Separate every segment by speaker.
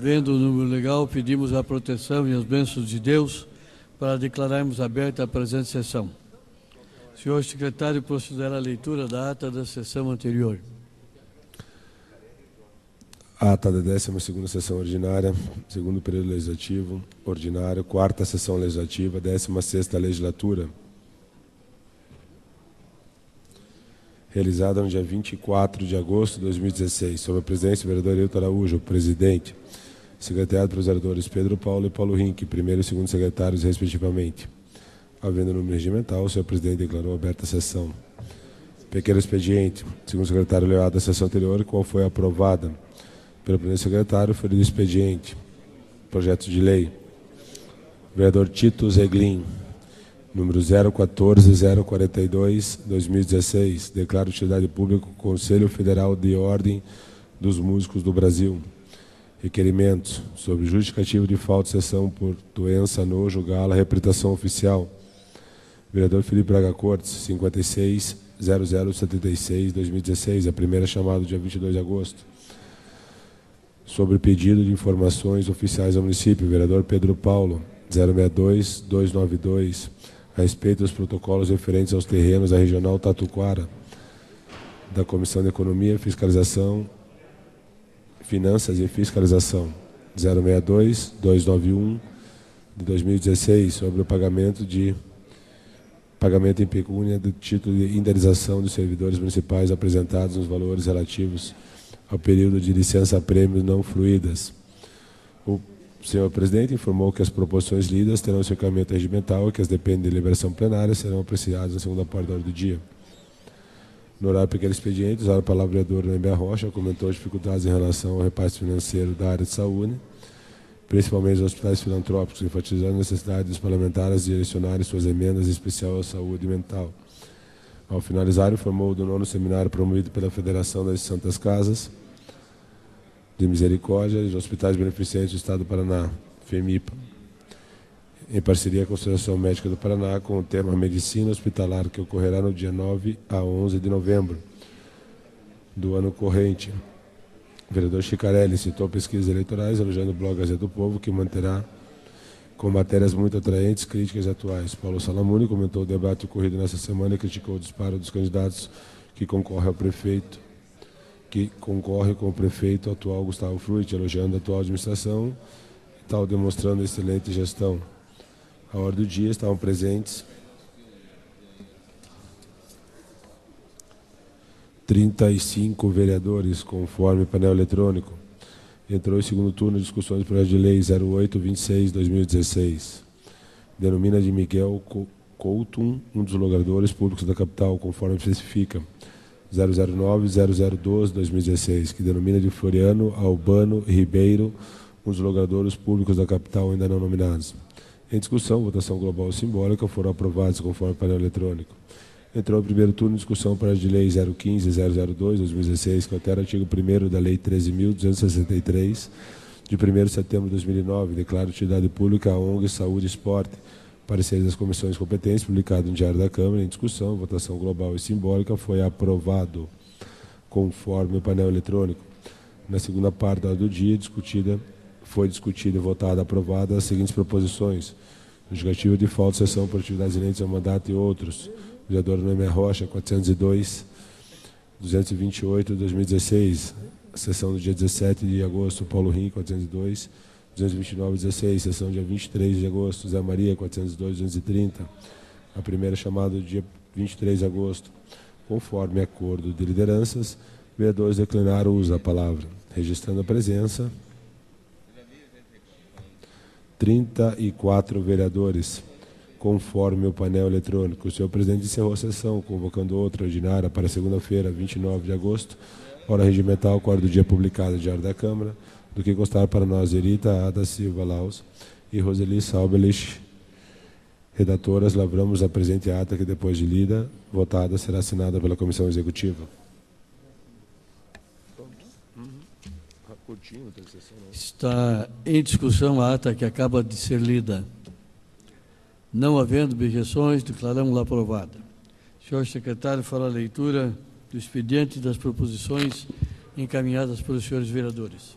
Speaker 1: Vendo o número legal, pedimos a proteção e as bênçãos de Deus para declararmos aberta a presente sessão. Senhor secretário, procederá a leitura da ata da sessão anterior.
Speaker 2: Ata da 12ª sessão ordinária, segundo período legislativo ordinário, 4ª sessão legislativa, 16ª legislatura, realizada no dia 24 de agosto de 2016, sob a presidência do vereador Hilton Araújo, presidente, secretariado pelos vereadores Pedro Paulo e Paulo Rink, primeiro e segundo secretários, respectivamente. Havendo número regimental, o senhor presidente declarou aberta a sessão. Pequeno expediente, segundo o secretário leu da sessão anterior, qual foi aprovada pelo primeiro secretário, foi do expediente. Projeto de lei. Vereador Tito Zeglin, número 014-042-2016, declara utilidade pública o Conselho Federal de Ordem dos Músicos do Brasil. Requerimentos sobre justificativo de falta de sessão por doença, nojo, gala, representação oficial. Vereador Felipe Braga Cortes, 56-0076-2016, a primeira chamada dia 22 de agosto. Sobre pedido de informações oficiais ao município, vereador Pedro Paulo, 062-292, a respeito dos protocolos referentes aos terrenos da Regional Tatuquara, da Comissão de Economia, Fiscalização, Finanças e Fiscalização, 062-291, de 2016, sobre o pagamento em pecúnia do título de indenização dos servidores municipais apresentados nos valores relativos ao período de licença-prêmios não fluídas. O senhor presidente informou que as proposições lidas terão seu encaminhamento regimental e que as dependem de deliberação plenária serão apreciadas na segunda parte da ordem do dia. No horário pequeno expediente, usaram a palavra o vereador Noember Rocha, comentou as dificuldades em relação ao repasse financeiro da área de saúde, principalmente os hospitais filantrópicos, enfatizando a necessidade dos parlamentares direcionarem suas emendas, em especial à saúde mental. Ao finalizar, informou do 9º seminário promovido pela Federação das Santas Casas de Misericórdia e dos Hospitais Beneficentes do Estado do Paraná, FEMIPA, em parceria com a Associação Médica do Paraná, com o tema Medicina Hospitalar, que ocorrerá no dia 9 a 11 de novembro do ano corrente. O vereador Chicarelli citou pesquisas eleitorais, elogiando o blog Gazeta do Povo, que manterá com matérias muito atraentes, críticas e atuais. Paulo Salamuni comentou o debate ocorrido nessa semana e criticou o disparo dos candidatos que concorrem com o prefeito atual Gustavo Fruit, elogiando a atual administração e tal, demonstrando excelente gestão. À hora do dia estavam presentes 35 vereadores, conforme painel eletrônico. Entrou em segundo turno discussões do projeto de lei 0826-2016. Denomina de Miguel Coutum, um dos logradores públicos da capital, conforme especifica 009-0012-2016, que denomina de Floriano Albano Ribeiro, um dos logradores públicos da capital ainda não nominados. Em discussão, votação global e simbólica foram aprovados conforme painel eletrônico. Entrou no primeiro turno em discussão para a de lei 015-002-2016, que altera o artigo 1º da lei 13.263, de 1º de setembro de 2009, declara utilidade pública a ONG Saúde e Esporte, pareceres das comissões competentes, publicado no Diário da Câmara. Em discussão, votação global e simbólica, foi aprovado conforme o painel eletrônico. Na segunda parte da ordem do dia, foi discutida e votada aprovada as seguintes proposições: justificativa de falta de sessão por atividades inerentes ao mandato e outros. Vereador Noember Rocha, 402, 2016, sessão do dia 17 de agosto, Paulo Rink, 402, 16, sessão dia 23 de agosto, Zé Maria, 230, a primeira chamada do dia 23 de agosto. Conforme acordo de lideranças, vereadores declinaram o uso da palavra, registrando a presença 34 vereadores. Conforme o painel eletrônico, o senhor presidente encerrou a sessão, convocando outra ordinária para segunda-feira, 29 de agosto, hora regimental, quarto do dia publicado no Diário da Câmara, do que constar para nós Erita Ada Silva Laus e Roseli Saubelich, redatoras. Lavramos a presente ata que, depois de lida, votada, será assinada pela Comissão Executiva.
Speaker 1: Está em discussão a ata que acaba de ser lida. Não havendo objeções, declaramos-la aprovada. Senhor secretário, fará a leitura do expediente das proposições encaminhadas pelos senhores vereadores.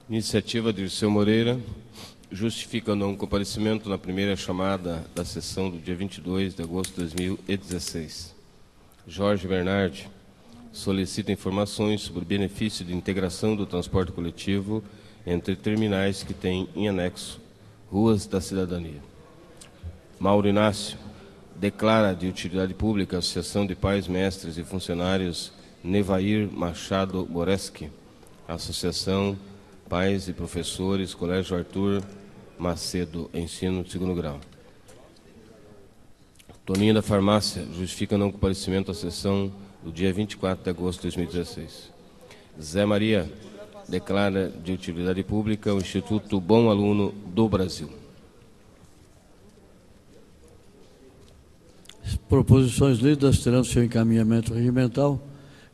Speaker 3: Iniciativa de Dirceu Moreira, justifica o não comparecimento na primeira chamada da sessão do dia 22 de agosto de 2016. Jorge Bernardi solicita informações sobre o benefício de integração do transporte coletivo entre terminais que têm em anexo Ruas da Cidadania. Mauro Inácio declara de utilidade pública a Associação de Pais, Mestres e Funcionários Nevair Machado Boreski, Associação Pais e Professores, Colégio Arthur Macedo, Ensino de Segundo Grau. Toninho da Farmácia justifica não comparecimento à sessão do dia 24 de agosto de 2016. Zé Maria declara de utilidade pública o Instituto Bom Aluno do Brasil.
Speaker 1: As proposições lidas terão seu encaminhamento regimental,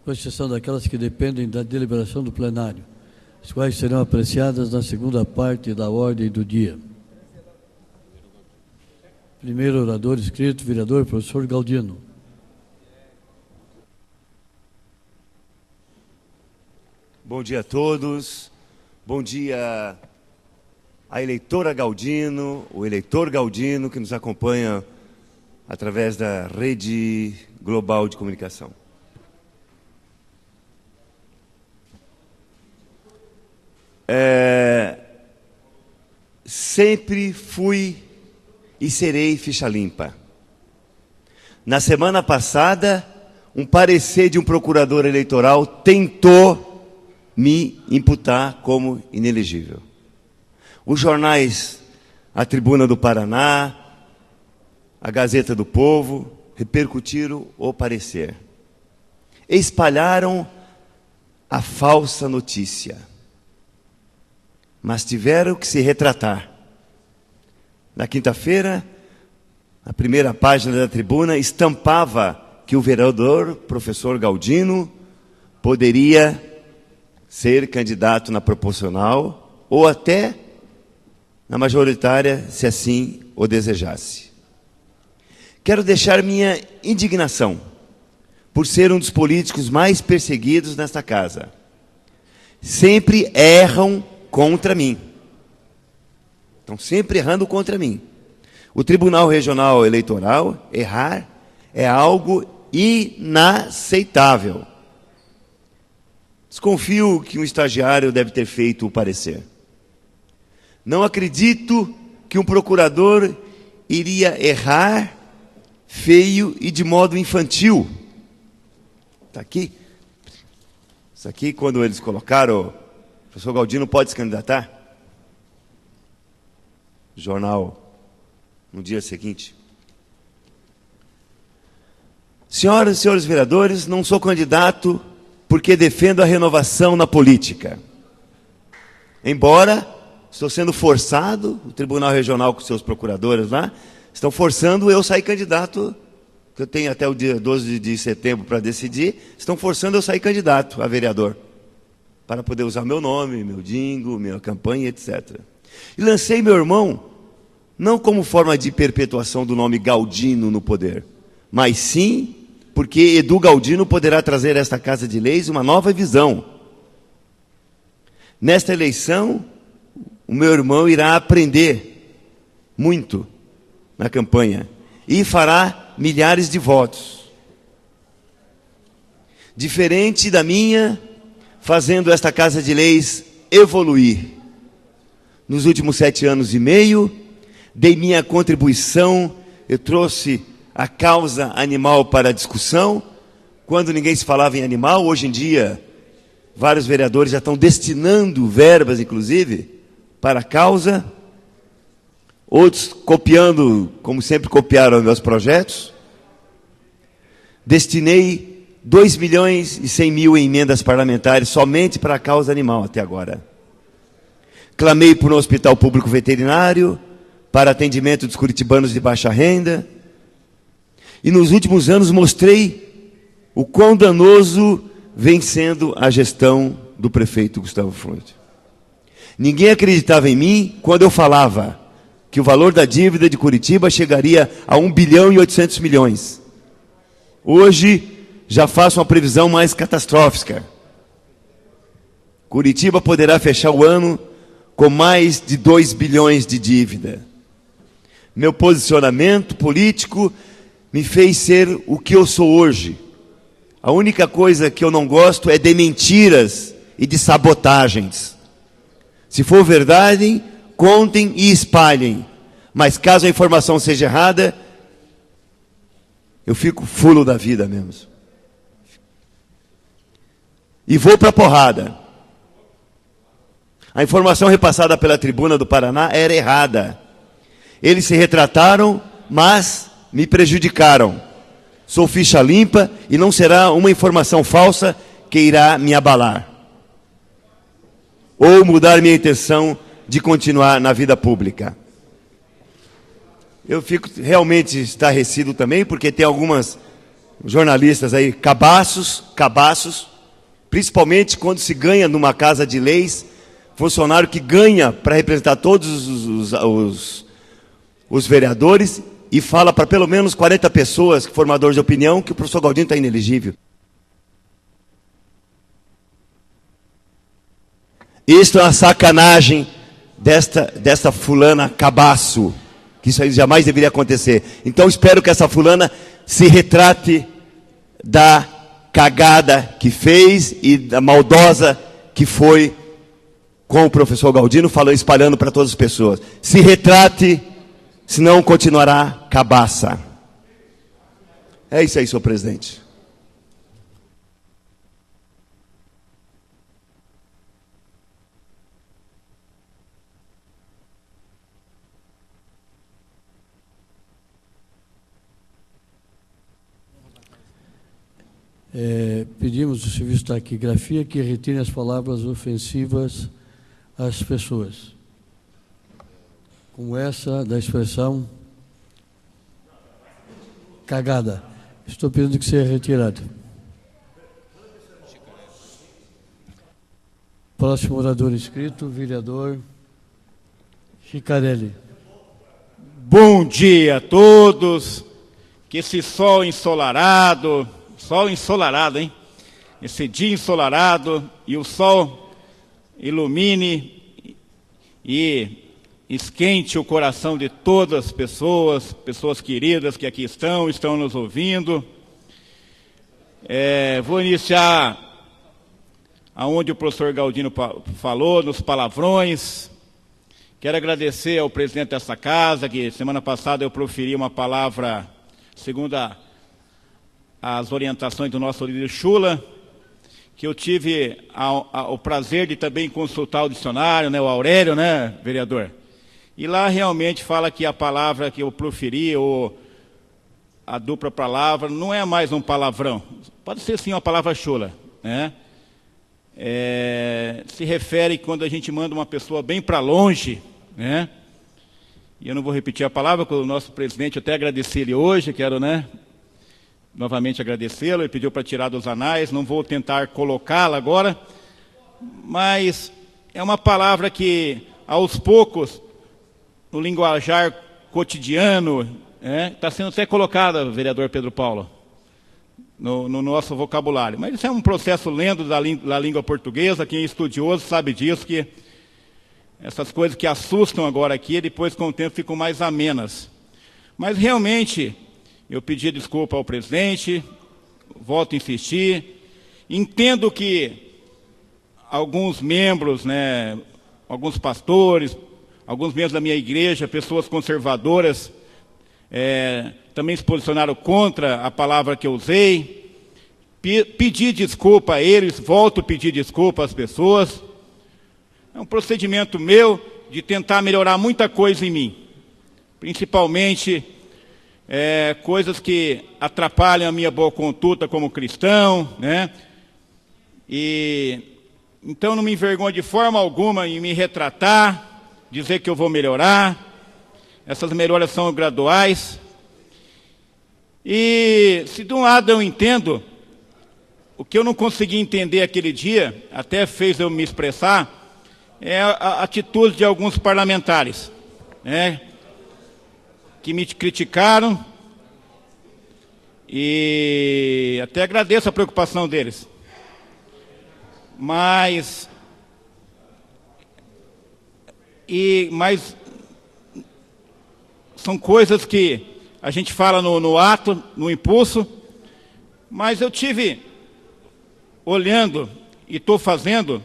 Speaker 1: com exceção daquelas que dependem da deliberação do plenário, as quais serão apreciadas na segunda parte da ordem do dia. Primeiro orador inscrito, vereador professor Galdino.
Speaker 4: Bom dia a todos. Bom dia à eleitora Galdino, o eleitor Galdino que nos acompanha através da rede global de comunicação. Sempre fui e serei ficha limpa. Na semana passada, um parecer de um procurador eleitoral tentou me imputar como inelegível. Os jornais, a Tribuna do Paraná, a Gazeta do Povo, repercutiram o parecer. Espalharam a falsa notícia. Mas tiveram que se retratar. Na quinta-feira, a primeira página da Tribuna estampava que o vereador, professor Galdino, poderia ser candidato na proporcional ou até na majoritária, se assim o desejasse. Quero deixar minha indignação por ser um dos políticos mais perseguidos nesta casa. Sempre erram contra mim. Estão sempre errando contra mim. O Tribunal Regional Eleitoral, errar é algo inaceitável. Desconfio que um estagiário deve ter feito o parecer. Não acredito que um procurador iria errar feio e de modo infantil. Está aqui. Isso aqui, quando eles colocaram, o professor Galdino pode se candidatar? Jornal, no dia seguinte. Senhoras e senhores vereadores, não sou candidato porque defendo a renovação na política. Embora estou sendo forçado, o Tribunal Regional com seus procuradores lá, estão forçando eu sair candidato, que eu tenho até o dia 12 de setembro para decidir, estão forçando eu sair candidato a vereador, para poder usar meu nome, meu dingo, minha campanha, etc. E lancei meu irmão, não como forma de perpetuação do nome Galdino no poder, mas sim porque Edu Galdino poderá trazer a esta Casa de Leis uma nova visão. Nesta eleição, o meu irmão irá aprender muito na campanha e fará milhares de votos. Diferente da minha, fazendo esta Casa de Leis evoluir. Nos últimos 7 anos e meio, dei minha contribuição, eu trouxe a causa animal para a discussão. Quando ninguém se falava em animal, hoje em dia, vários vereadores já estão destinando verbas, inclusive, para a causa. Outros copiando, como sempre copiaram meus projetos. Destinei 2.100.000 em emendas parlamentares somente para a causa animal até agora. Clamei por um hospital público veterinário, para atendimento dos curitibanos de baixa renda. E nos últimos anos mostrei o quão danoso vem sendo a gestão do prefeito Gustavo Fronte. Ninguém acreditava em mim quando eu falava que o valor da dívida de Curitiba chegaria a 1 bilhão e 800 milhões. Hoje, já faço uma previsão mais catastrófica. Curitiba poderá fechar o ano com mais de 2 bilhões de dívida. Meu posicionamento político me fez ser o que eu sou hoje. A única coisa que eu não gosto é de mentiras e de sabotagens. Se for verdade, contem e espalhem. Mas caso a informação seja errada, eu fico fulo da vida mesmo. E vou para a porrada. A informação repassada pela Tribuna do Paraná era errada. Eles se retrataram, mas me prejudicaram. Sou ficha limpa e não será uma informação falsa que irá me abalar ou mudar minha intenção de continuar na vida pública. Eu fico realmente estarrecido também, porque tem algumas jornalistas aí, cabaços, principalmente quando se ganha numa casa de leis, funcionário que ganha para representar todos os vereadores e fala para pelo menos 40 pessoas, formadores de opinião, que o professor Galdino está inelegível. Isto é uma sacanagem desta fulana cabaço, que isso aí jamais deveria acontecer. Então espero que essa fulana se retrate da cagada que fez e da maldosa que foi com o professor Galdino, falando, espalhando para todas as pessoas. Se retrate, senão continuará cabaça. É isso aí, senhor presidente.
Speaker 1: Pedimos ao serviço de taquigrafia que retire as palavras ofensivas às pessoas, como essa da expressão cagada. Estou pedindo que seja retirado. Próximo orador inscrito, vereador Chicarelli.
Speaker 5: Bom dia a todos. Que esse sol ensolarado, hein? Esse dia ensolarado e o sol ilumine e esquente o coração de todas as pessoas queridas que aqui estão nos ouvindo. Vou iniciar aonde o professor Galdino falou, nos palavrões. Quero agradecer ao presidente dessa casa, que semana passada eu proferi uma palavra segundo as orientações do nosso líder Chula, que eu tive o prazer de também consultar o dicionário, né, o Aurélio, né, vereador? E lá realmente fala que a palavra que eu proferi, ou a dupla palavra, não é mais um palavrão. Pode ser sim uma palavra chula, né? Se refere quando a gente manda uma pessoa bem para longe, né? E eu não vou repetir a palavra, porque o nosso presidente, eu até agradeci ele hoje, quero, né, novamente agradecê-lo, ele pediu para tirar dos anais, não vou tentar colocá-la agora, mas é uma palavra que, aos poucos, no linguajar cotidiano, está sendo até colocada, vereador Pedro Paulo, no nosso vocabulário. Mas isso é um processo lento da língua portuguesa, quem é estudioso sabe disso, que essas coisas que assustam agora aqui, depois com o tempo ficam mais amenas. Mas realmente, eu pedi desculpa ao presidente, volto a insistir, entendo que alguns membros, né, alguns pastores, alguns membros da minha igreja, pessoas conservadoras, também se posicionaram contra a palavra que eu usei. Pedi desculpa a eles, volto a pedir desculpa às pessoas. É um procedimento meu de tentar melhorar muita coisa em mim, principalmente coisas que atrapalham a minha boa conduta como cristão, né? E então não me envergonho de forma alguma em me retratar, dizer que eu vou melhorar. Essas melhoras são graduais. E se de um lado eu entendo, o que eu não consegui entender aquele dia, até fez eu me expressar, é a atitude de alguns parlamentares, né, que me criticaram, e até agradeço a preocupação deles. Mas Mas são coisas que a gente fala no ato, no impulso, mas eu tive olhando e estou fazendo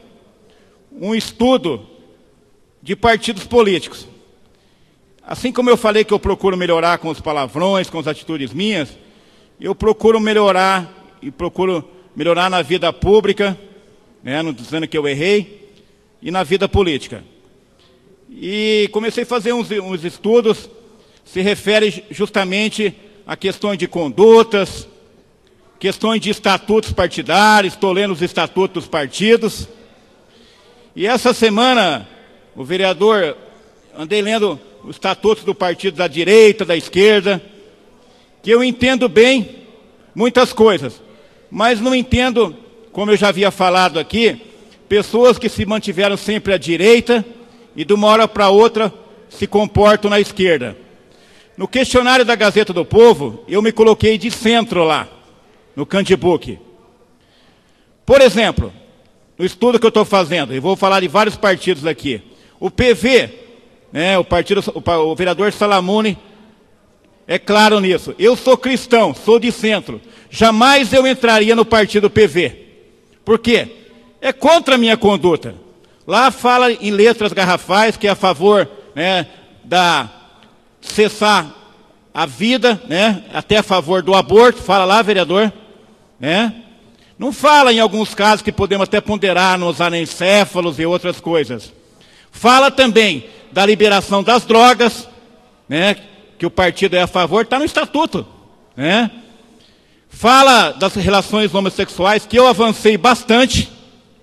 Speaker 5: um estudo de partidos políticos. Assim como eu falei que eu procuro melhorar com os palavrões, com as atitudes minhas, eu procuro melhorar e procuro melhorar na vida pública, né, não dizendo que eu errei, e na vida política. E comecei a fazer uns estudos, se refere justamente a questões de condutas, questões de estatutos partidários, estou lendo os estatutos dos partidos. E essa semana, o vereador, andei lendo os estatutos do partido da direita, da esquerda, que eu entendo bem muitas coisas, mas não entendo, como eu já havia falado aqui, pessoas que se mantiveram sempre à direita e de uma hora para outra se comportam na esquerda. No questionário da Gazeta do Povo, eu me coloquei de centro lá, no Candibook. Por exemplo, no estudo que eu estou fazendo, e vou falar de vários partidos aqui, o PV, né, o vereador Salamone, é claro nisso. Eu sou cristão, sou de centro. Jamais eu entraria no partido PV. Por quê? É contra a minha conduta. Lá fala em letras garrafais que é a favor, né, da cessar a vida, né, até a favor do aborto, fala lá, vereador, né? Não fala em alguns casos que podemos até ponderar nos anencéfalos e outras coisas. Fala também da liberação das drogas, né, que o partido é a favor, está no estatuto, né? Fala das relações homossexuais, que eu avancei bastante,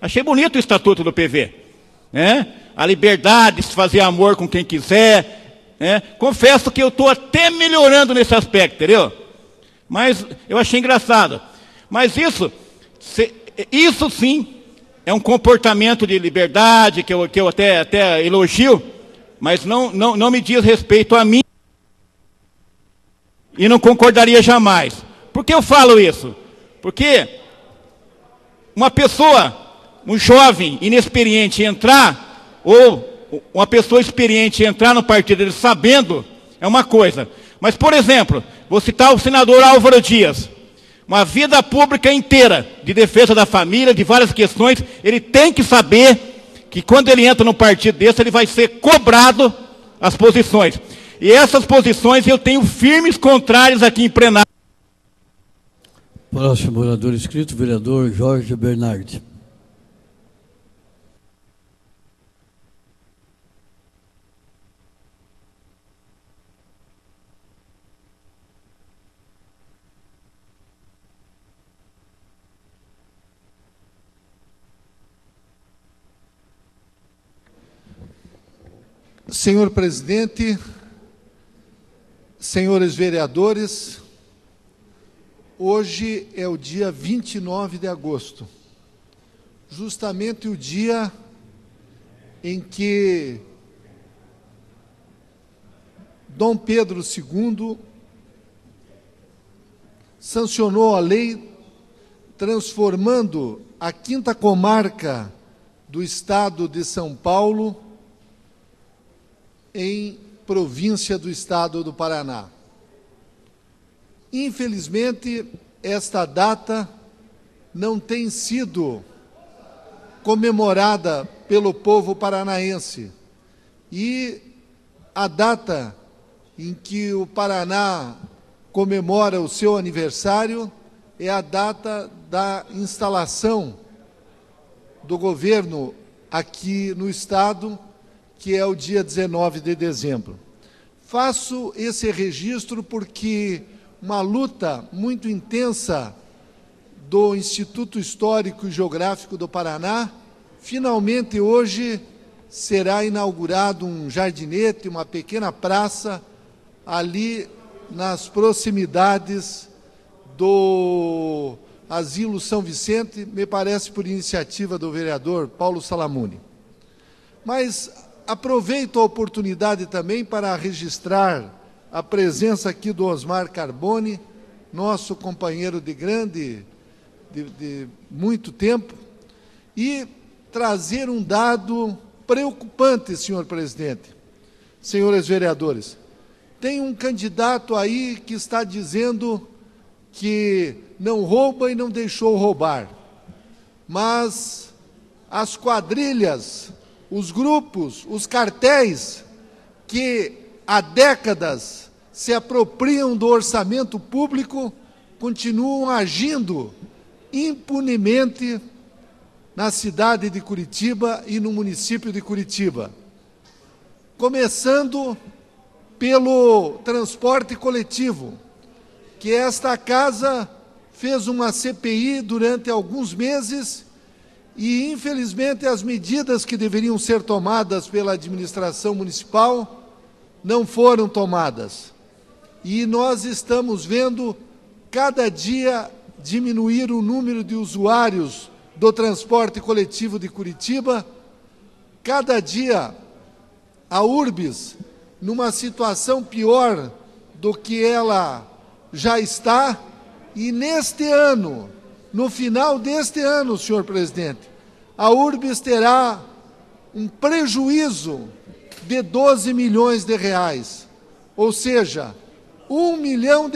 Speaker 5: achei bonito o estatuto do PV, né? A liberdade de se fazer amor com quem quiser, né? Confesso que eu estou até melhorando nesse aspecto, entendeu? Mas eu achei engraçado. Mas isso sim é um comportamento de liberdade que eu até elogio, mas não me diz respeito a mim e não concordaria jamais. Por que eu falo isso? Porque uma pessoa, um jovem inexperiente entrar, ou uma pessoa experiente entrar no partido ele sabendo, é uma coisa. Mas, por exemplo, vou citar o senador Álvaro Dias. Uma vida pública inteira de defesa da família, de várias questões, ele tem que saber que quando ele entra no partido desse, ele vai ser cobrado as posições. E essas posições eu tenho firmes contrários aqui em plenário.
Speaker 1: Próximo orador inscrito, vereador Jorge Bernardi.
Speaker 6: Senhor presidente, senhores vereadores, hoje é o dia 29 de agosto, justamente o dia em que Dom Pedro II sancionou a lei transformando a 5ª comarca do estado de São Paulo em província do estado do Paraná. Infelizmente, esta data não tem sido comemorada pelo povo paranaense. E a data em que o Paraná comemora o seu aniversário é a data da instalação do governo aqui no estado, que é o dia 19 de dezembro. Faço esse registro porque uma luta muito intensa do Instituto Histórico e Geográfico do Paraná, finalmente hoje será inaugurado um jardinete, uma pequena praça, ali nas proximidades do Asilo São Vicente, me parece por iniciativa do vereador Paulo Salamone. Mas aproveito a oportunidade também para registrar a presença aqui do Osmar Carbone, nosso companheiro de muito tempo, e trazer um dado preocupante, senhor presidente, senhores vereadores. Tem um candidato aí que está dizendo que não rouba e não deixou roubar. Mas as quadrilhas, os grupos, os cartéis que há décadas se apropriam do orçamento público continuam agindo impunemente na cidade de Curitiba e no município de Curitiba. Começando pelo transporte coletivo, que esta casa fez uma CPI durante alguns meses e, infelizmente, as medidas que deveriam ser tomadas pela administração municipal não foram tomadas. E nós estamos vendo cada dia diminuir o número de usuários do transporte coletivo de Curitiba. Cada dia a Urbis numa situação pior do que ela já está, e neste ano, no final deste ano, senhor presidente, a Urbis terá um prejuízo de 12 milhões de reais, ou seja, R$1 milhão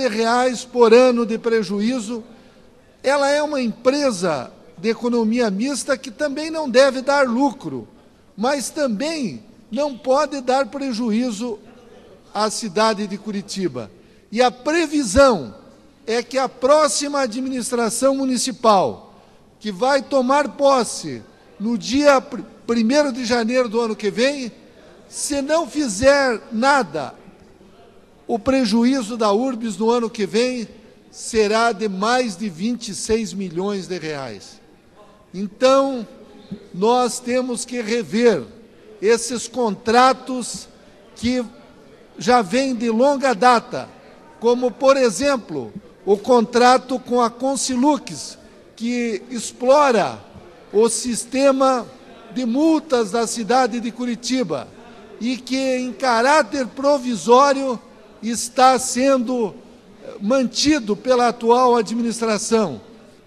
Speaker 6: por ano de prejuízo. Ela é uma empresa de economia mista que também não deve dar lucro, mas também não pode dar prejuízo à cidade de Curitiba. E a previsão é que a próxima administração municipal, que vai tomar posse no dia 1º de janeiro do ano que vem, se não fizer nada, o prejuízo da Urbis no ano que vem será de mais de 26 milhões de reais. Então, nós temos que rever esses contratos que já vêm de longa data, como, por exemplo, o contrato com a Consilux, que explora o sistema de multas da cidade de Curitiba e que, em caráter provisório, está sendo mantido pela atual administração.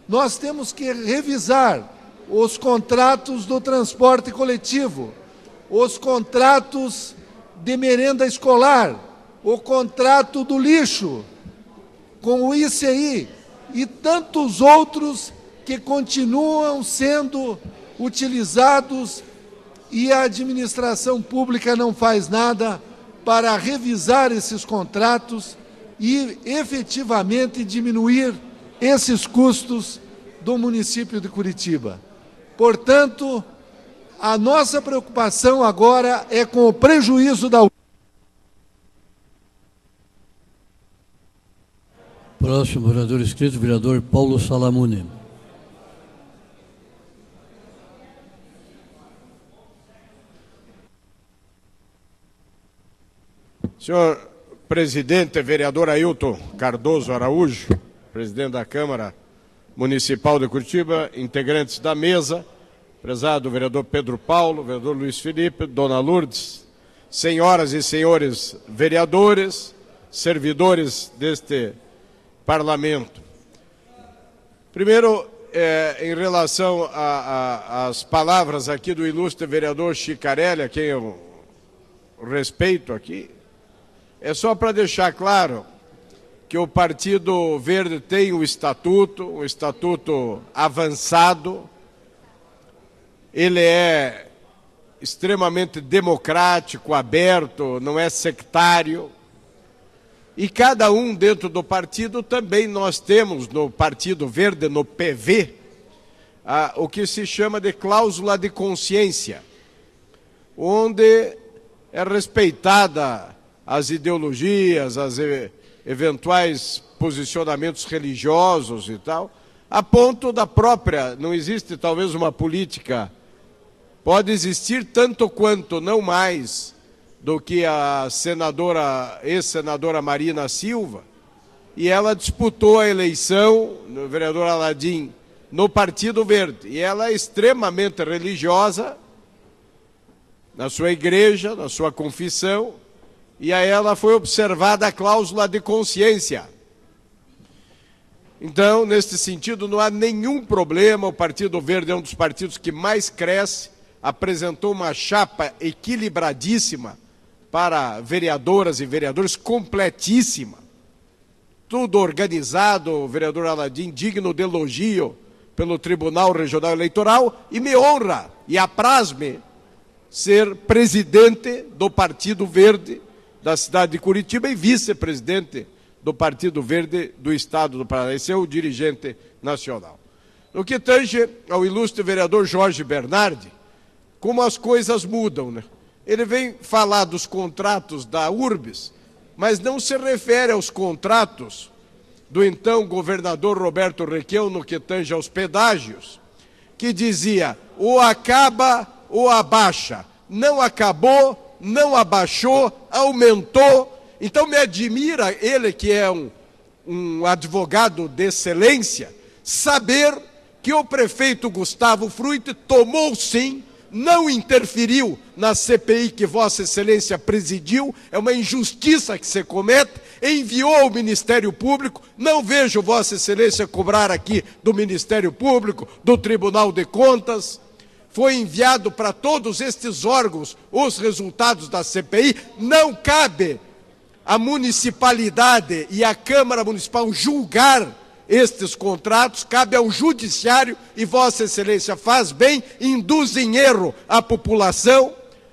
Speaker 6: Nós temos que revisar os contratos do transporte coletivo, os contratos de merenda escolar, o contrato do lixo, com o ICI e tantos outros que continuam sendo utilizados e a administração pública não faz nada para revisar esses contratos e efetivamente diminuir esses custos do município de Curitiba. Portanto, a nossa preocupação agora é com o prejuízo da...
Speaker 1: Próximo vereador inscrito, vereador Paulo Salamone.
Speaker 7: Senhor presidente, vereador Ailton Cardoso Araújo, presidente da Câmara Municipal de Curitiba, integrantes da mesa, prezado vereador Pedro Paulo, vereador Luiz Felipe, dona Lourdes, senhoras e senhores vereadores, servidores deste parlamento. Primeiro, em relação às palavras aqui do ilustre vereador Chicarelli, a quem eu respeito aqui, é só para deixar claro que o Partido Verde tem um estatuto avançado, ele é extremamente democrático, aberto, não é sectário, e cada um dentro do partido também nós temos no Partido Verde, no PV, o que se chama de cláusula de consciência, onde é respeitada as ideologias, as eventuais posicionamentos religiosos e tal, a ponto da própria, não existe talvez uma política, pode existir tanto quanto, não mais, do que a ex-senadora Marina Silva, e ela disputou a eleição, no vereador Aladim, no Partido Verde, e ela é extremamente religiosa, na sua igreja, na sua confissão, e a ela foi observada a cláusula de consciência. Então, neste sentido, não há nenhum problema, o Partido Verde é um dos partidos que mais cresce apresentou uma chapa equilibradíssima para vereadoras e vereadores, completíssima. Tudo organizado, o vereador Aladim, digno de elogio pelo Tribunal Regional Eleitoral, e me honra e apraz-me ser presidente do Partido Verde da cidade de Curitiba e vice-presidente do Partido Verde do Estado do Paraná. Esse é o dirigente nacional. No que tange ao ilustre vereador Jorge Bernardi, como as coisas mudam, né? Ele vem falar dos contratos da Urbis, mas não se refere aos contratos do então governador Roberto Requião no que tange aos pedágios, que dizia, ou acaba ou abaixa. Não acabou, não abaixou, aumentou. Então me admira ele, que é um advogado de excelência, saber que o prefeito Gustavo Fruit tomou sim, não interferiu na CPI que Vossa Excelência presidiu, é uma injustiça que se comete, enviou ao Ministério Público, não vejo Vossa Excelência cobrar aqui do Ministério Público, do Tribunal de Contas, foi enviado para todos estes órgãos os resultados da CPI, não cabe à municipalidade e à Câmara Municipal julgar estes contratos, cabe ao Judiciário e Vossa Excelência faz bem, induz em erro a população,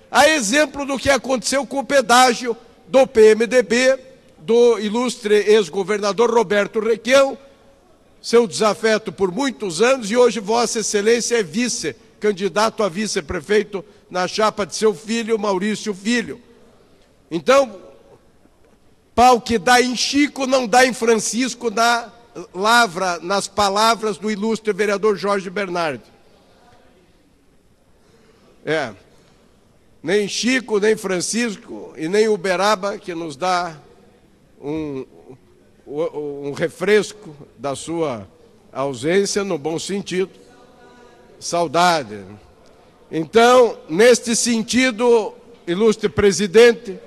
Speaker 7: a exemplo do que aconteceu com o pedágio do PMDB, do ilustre ex-governador Roberto Requião, seu desafeto por muitos anos, e hoje Vossa Excelência é vice-candidato a vice-prefeito na chapa de seu filho, Maurício Filho. Então, pau que dá em Chico, não dá em Francisco, lavra nas palavras do ilustre vereador Jorge Bernardi. Nem Chico, nem Francisco e nem Uberaba, que nos dá um refresco da sua ausência, no bom sentido, saudade. Então, neste sentido, ilustre presidente,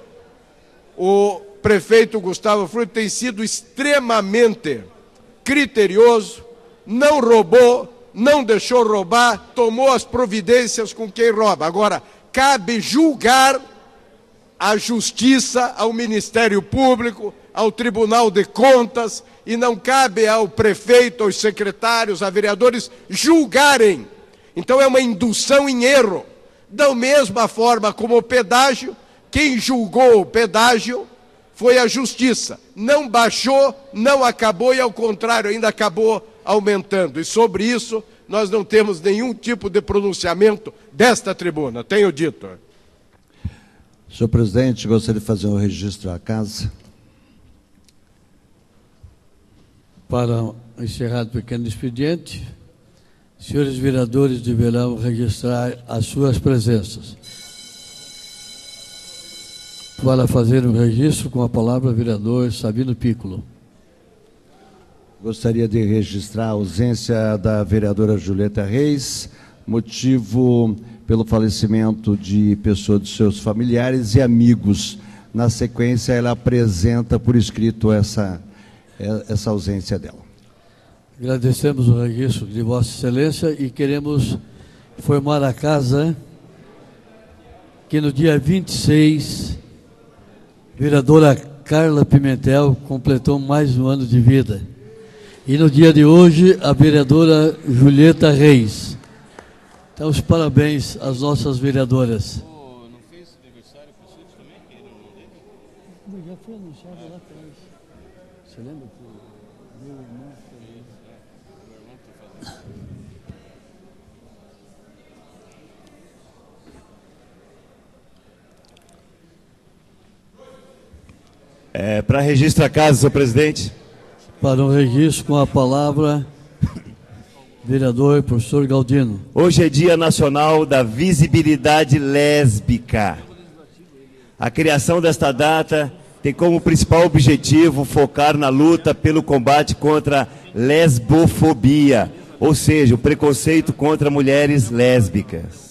Speaker 7: o prefeito Gustavo Fruit tem sido extremamente criterioso, não roubou, não deixou roubar, tomou as providências com quem rouba. Agora, cabe julgar a Justiça, ao Ministério Público, ao Tribunal de Contas, e não cabe ao prefeito, aos secretários, a vereadores julgarem. Então é uma indução em erro. Da mesma forma como o pedágio, quem julgou o pedágio foi a Justiça. Não baixou, não acabou e, ao contrário, ainda acabou aumentando. E sobre isso, nós não temos nenhum tipo de pronunciamento desta tribuna. Tenho dito.
Speaker 8: Senhor presidente, gostaria de fazer um registro à casa.
Speaker 1: Para encerrar o pequeno expediente, senhores vereadores deverão registrar as suas presenças. Para fazer o registro, com a palavra, vereador Sabino Piccolo.
Speaker 8: Gostaria de registrar a ausência da vereadora Julieta Reis, motivo pelo falecimento de pessoa de seus familiares e amigos. Na sequência, ela apresenta por escrito essa ausência dela.
Speaker 1: Agradecemos o registro de Vossa Excelência e queremos informar a casa que no dia 26, vereadora Carla Pimentel completou mais um ano de vida. E no dia de hoje, a vereadora Julieta Reis. Então, os parabéns às nossas vereadoras.
Speaker 3: Não fez aniversário para o senhor também? Que ele não deu?
Speaker 1: Já foi anunciado lá atrás. Você lembra que meu irmão
Speaker 4: fez? Para registro a casa, senhor presidente.
Speaker 1: Para o registro, com a palavra, vereador professor Galdino.
Speaker 4: Hoje é Dia Nacional da Visibilidade Lésbica. A criação desta data tem como principal objetivo focar na luta pelo combate contra a lesbofobia, ou seja, o preconceito contra mulheres lésbicas.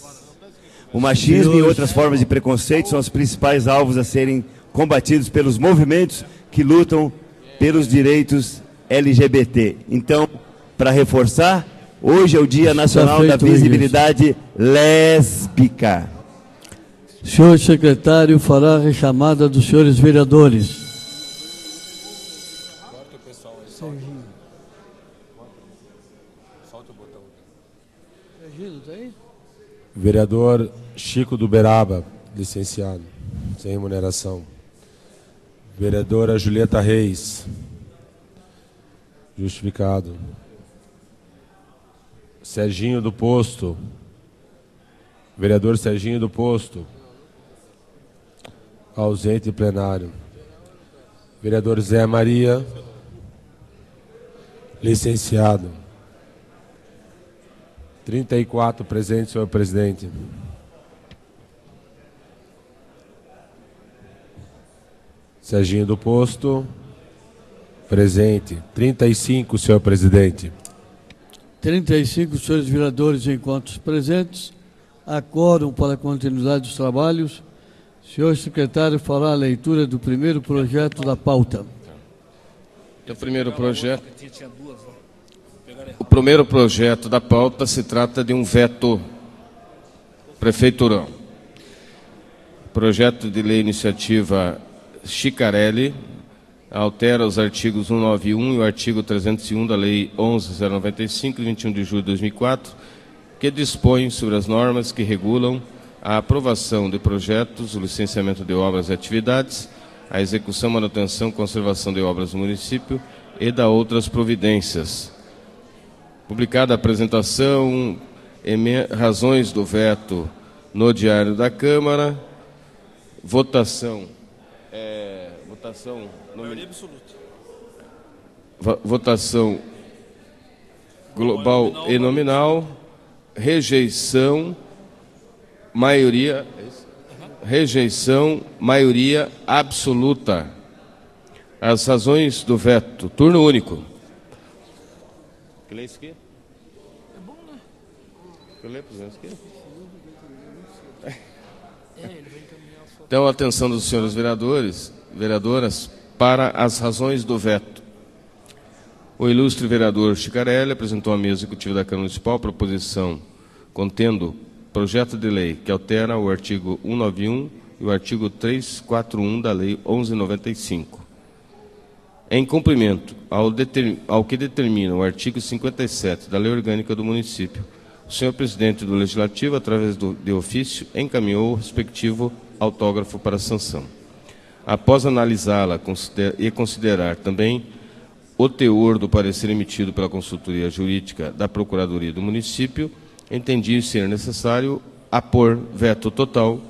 Speaker 4: O machismo e outras formas de preconceito são os principais alvos a serem combatidos pelos movimentos que lutam pelos direitos LGBT. Então, para reforçar, Hoje é o Dia Nacional da Visibilidade Lésbica.
Speaker 1: Senhor secretário fará a rechamada dos senhores vereadores.
Speaker 2: Vereador Chico do Beraba, licenciado, sem remuneração. Vereadora Julieta Reis, justificado. Serginho do Posto, vereador Serginho do Posto, ausente em plenário. Vereador Zé Maria, licenciado. 34 presentes, senhor presidente. Serginho do Posto, presente. 35, senhor presidente.
Speaker 1: 35 senhores vereadores enquanto presentes. Há quórum para a continuidade dos trabalhos. Senhor secretário fará a leitura do primeiro projeto da pauta.
Speaker 3: O primeiro projeto da pauta se trata de um veto prefeitural. Projeto de lei iniciativa Chicarelli altera os artigos 191 e o artigo 301 da Lei 11.095, de 21 de julho de 2004, que dispõe sobre as normas que regulam a aprovação de projetos, o licenciamento de obras e atividades, a execução, manutenção e conservação de obras do município e da outras providências. Publicada a apresentação, razões do veto no Diário da Câmara, votação maioria absoluta. Votação global e nominal, rejeição, maioria absoluta. As razões do veto, turno único. Que lê isso aqui? É bom, né? Que lê, por exemplo, aqui? Então, a atenção dos senhores vereadoras, para as razões do veto. O ilustre vereador Chicarelli apresentou à mesa executiva da Câmara Municipal proposição contendo projeto de lei que altera o artigo 191 e o artigo 341 da Lei 11.095. Em cumprimento ao que determina o artigo 57 da Lei Orgânica do Município, o senhor presidente do Legislativo, através de ofício, encaminhou o respectivo autógrafo para sanção. Após analisá-la e considerar também o teor do parecer emitido pela consultoria jurídica da Procuradoria do Município, entendi ser necessário apor veto total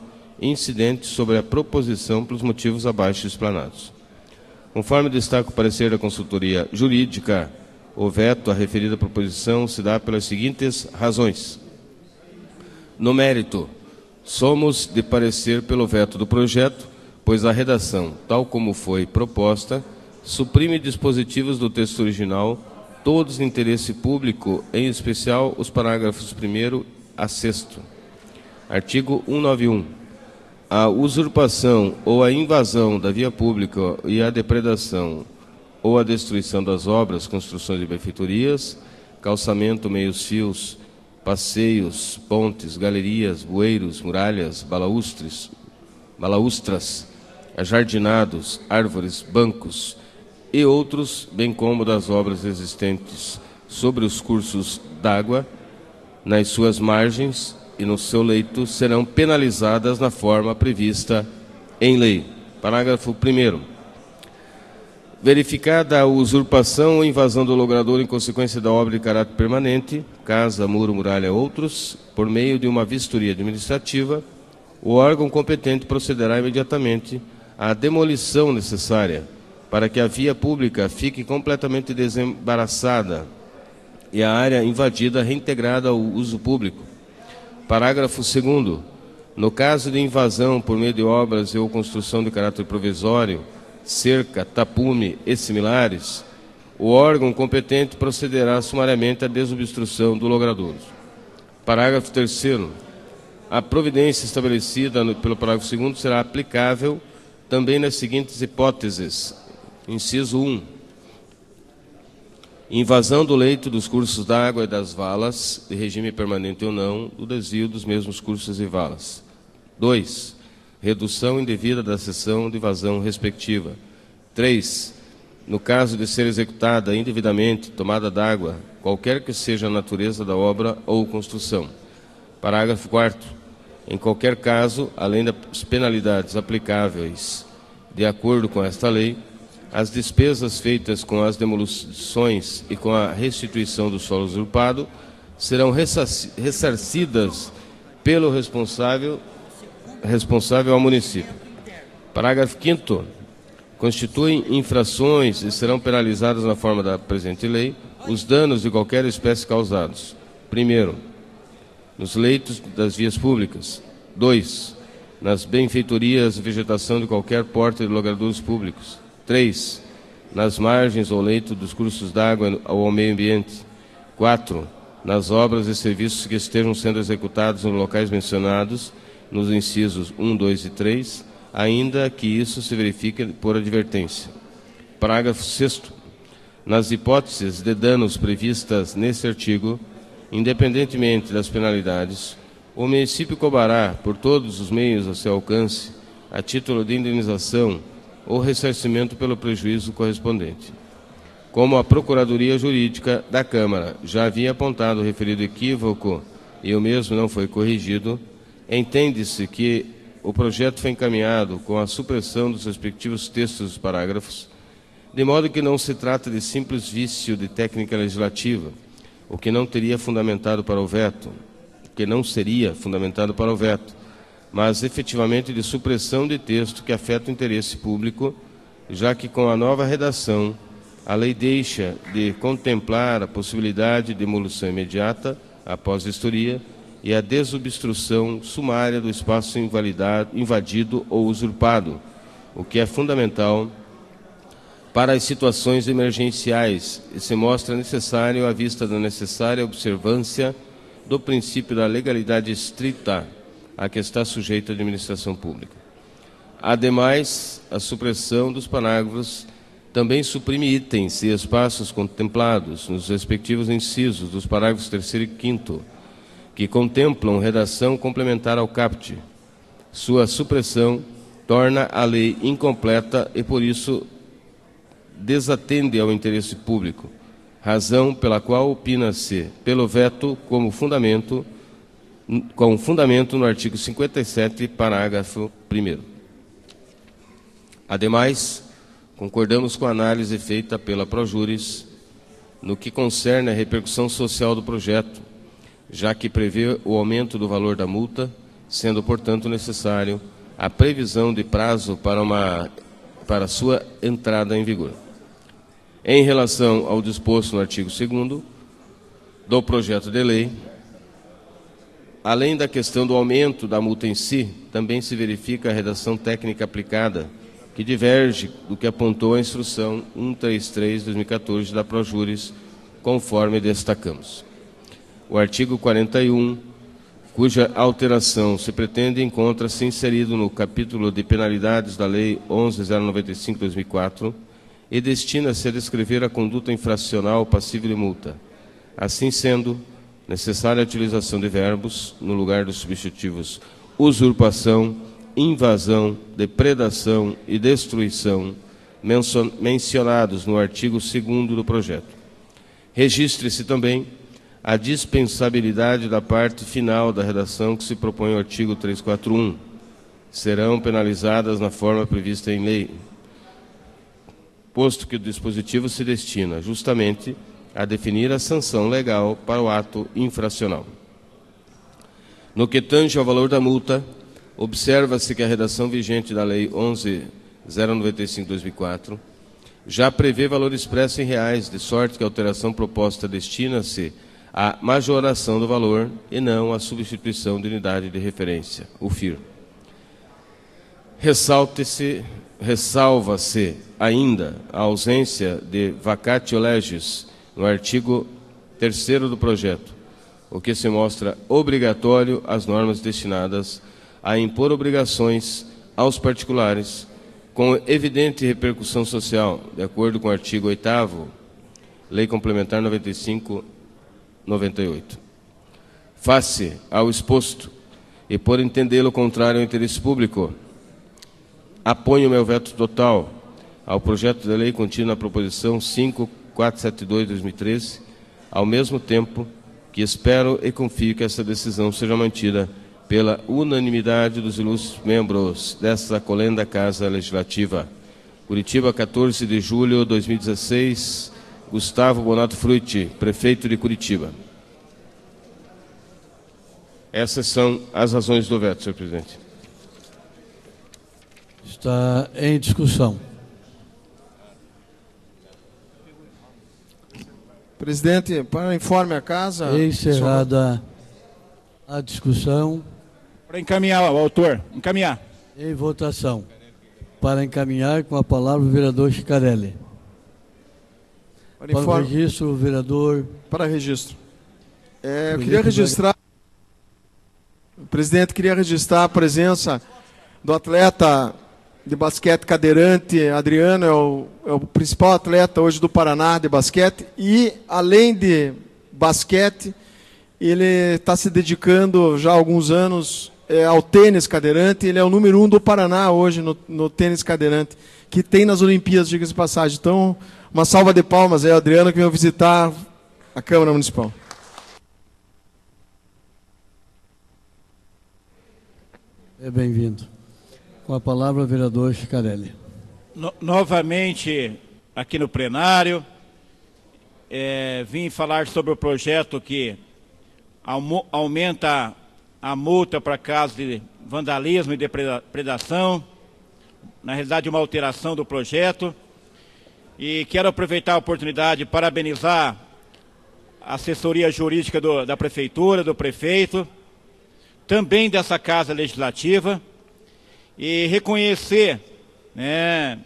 Speaker 3: incidente sobre a proposição pelos motivos abaixo explanados. Conforme destaca o parecer da consultoria jurídica, o veto à referida proposição se dá pelas seguintes razões. No mérito, somos de parecer pelo veto do projeto, pois a redação, tal como foi proposta, suprime dispositivos do texto original, todos de interesse público, em especial os parágrafos 1º a 6º. Artigo 191. A usurpação ou a invasão da via pública e a depredação ou a destruição das obras, construções de benfeitorias, calçamento, meios-fios, passeios, pontes, galerias, bueiros, muralhas, balaustras, ajardinados, árvores, bancos e outros, bem como das obras existentes sobre os cursos d'água, nas suas margens e no seu leito, serão penalizadas na forma prevista em lei. Parágrafo 1º. Verificada a usurpação ou invasão do logrador em consequência da obra de caráter permanente, casa, muro, muralha, outros, por meio de uma vistoria administrativa, o órgão competente procederá imediatamente à demolição necessária para que a via pública fique completamente desembaraçada e a área invadida reintegrada ao uso público. Parágrafo 2º. No caso de invasão por meio de obras ou construção de caráter provisório, cerca, tapume e similares, o órgão competente procederá sumariamente à desobstrução do logrador. Parágrafo 3º. A providência estabelecida pelo parágrafo 2º será aplicável também nas seguintes hipóteses. Inciso 1. invasão do leito dos cursos d'água e das valas, de regime permanente ou não, do desvio dos mesmos cursos e valas. 2. Redução indevida da seção de vazão respectiva. 3. No caso de ser executada indevidamente tomada d'água, qualquer que seja a natureza da obra ou construção. Parágrafo 4º. Em qualquer caso, além das penalidades aplicáveis de acordo com esta lei, as despesas feitas com as demolições e com a restituição do solo usurpado serão ressarcidas pelo responsável ao município. Parágrafo 5º. Constituem infrações e serão penalizados na forma da presente lei os danos de qualquer espécie causados. Primeiro, nos leitos das vias públicas. 2. Nas benfeitorias e vegetação de qualquer porte de logradouros públicos. 3. Nas margens ou leito dos cursos d'água ou ao meio ambiente. 4. Nas obras e serviços que estejam sendo executados nos locais mencionados, nos incisos 1, 2 e 3, ainda que isso se verifique por advertência. Parágrafo 6º. Nas hipóteses de danos previstas neste artigo, independentemente das penalidades, o município cobrará, por todos os meios a seu alcance, a título de indenização ou ressarcimento pelo prejuízo correspondente. Como a Procuradoria Jurídica da Câmara já havia apontado o referido equívoco e o mesmo não foi corrigido, entende-se que o projeto foi encaminhado com a supressão dos respectivos textos dos parágrafos, de modo que não se trata de simples vício de técnica legislativa, o que não seria fundamentado para o veto, mas efetivamente de supressão de texto que afeta o interesse público, já que com a nova redação a lei deixa de contemplar a possibilidade de demolição imediata após vistoria e a desobstrução sumária do espaço invadido ou usurpado, o que é fundamental para as situações emergenciais e se mostra necessário à vista da necessária observância do princípio da legalidade estrita a que está sujeita a administração pública. Ademais, a supressão dos parágrafos também suprime itens e espaços contemplados nos respectivos incisos dos parágrafos 3º e 5º, que contemplam redação complementar ao caput. Sua supressão torna a lei incompleta e, por isso, desatende ao interesse público, razão pela qual opina-se pelo veto com fundamento no artigo 57, parágrafo 1º. Ademais, concordamos com a análise feita pela Projuris no que concerne a repercussão social do projeto, já que prevê o aumento do valor da multa, sendo, portanto, necessário a previsão de prazo para sua entrada em vigor. Em relação ao disposto no artigo 2º do projeto de lei, além da questão do aumento da multa em si, também se verifica a redação técnica aplicada, que diverge do que apontou a Instrução 133/2014 da Projuris, conforme destacamos. O artigo 41, cuja alteração se pretende, encontra-se inserido no capítulo de penalidades da Lei 11.095/2004 e destina-se a descrever a conduta infracional passível de multa. Assim sendo, necessária a utilização de verbos, no lugar dos substantivos usurpação, invasão, depredação e destruição, mencionados no artigo 2º do projeto. Registre-se também a dispensabilidade da parte final da redação que se propõe ao artigo 341. Serão penalizadas na forma prevista em lei, posto que o dispositivo se destina justamente a definir a sanção legal para o ato infracional. No que tange ao valor da multa, observa-se que a redação vigente da Lei 11.095/2004 já prevê valor expresso em reais, de sorte que a alteração proposta destina-se à majoração do valor e não à substituição de unidade de referência, o FIR. Ressalva-se ainda a ausência de vacatio legis no artigo 3º do projeto, o que se mostra obrigatório às normas destinadas a impor obrigações aos particulares com evidente repercussão social, de acordo com o artigo 8º Lei Complementar 95/98. Face ao exposto e por entendê-lo contrário ao interesse público, apoio meu veto total ao projeto de lei contido na proposição 5472/2013, ao mesmo tempo que espero e confio que essa decisão seja mantida pela unanimidade dos ilustres membros desta acolhenda Casa Legislativa. Curitiba, 14 de julho de 2016, Gustavo Bonato Frutti, prefeito de Curitiba. Essas são as razões do veto, senhor presidente.
Speaker 1: Está em discussão.
Speaker 9: Presidente, para informe a casa...
Speaker 1: Encerrada a discussão.
Speaker 5: Para encaminhar, o autor, encaminhar.
Speaker 1: Em votação. Para encaminhar, com a palavra o vereador Schicarelli.
Speaker 9: Para o
Speaker 1: registro, o vereador...
Speaker 9: Para registro. Eu queria registrar... Presidente, queria registrar a presença do atleta de basquete cadeirante, Adriano, é o principal atleta hoje do Paraná de basquete, e além de basquete, ele está se dedicando já há alguns anos ao tênis cadeirante. Ele é o número 1 do Paraná hoje no tênis cadeirante, que tem nas Olimpíadas, diga-se de passagem. Então, uma salva de palmas aí, Adriano, que veio visitar a Câmara Municipal.
Speaker 1: É bem-vindo. Com a palavra, o vereador Schicarelli.
Speaker 5: Novamente, aqui no plenário, vim falar sobre o projeto que aumenta a multa para casos de vandalismo e depredação, na realidade uma alteração do projeto, e quero aproveitar a oportunidade de parabenizar a assessoria jurídica da Prefeitura, do prefeito, também dessa Casa Legislativa, e reconhecer, né,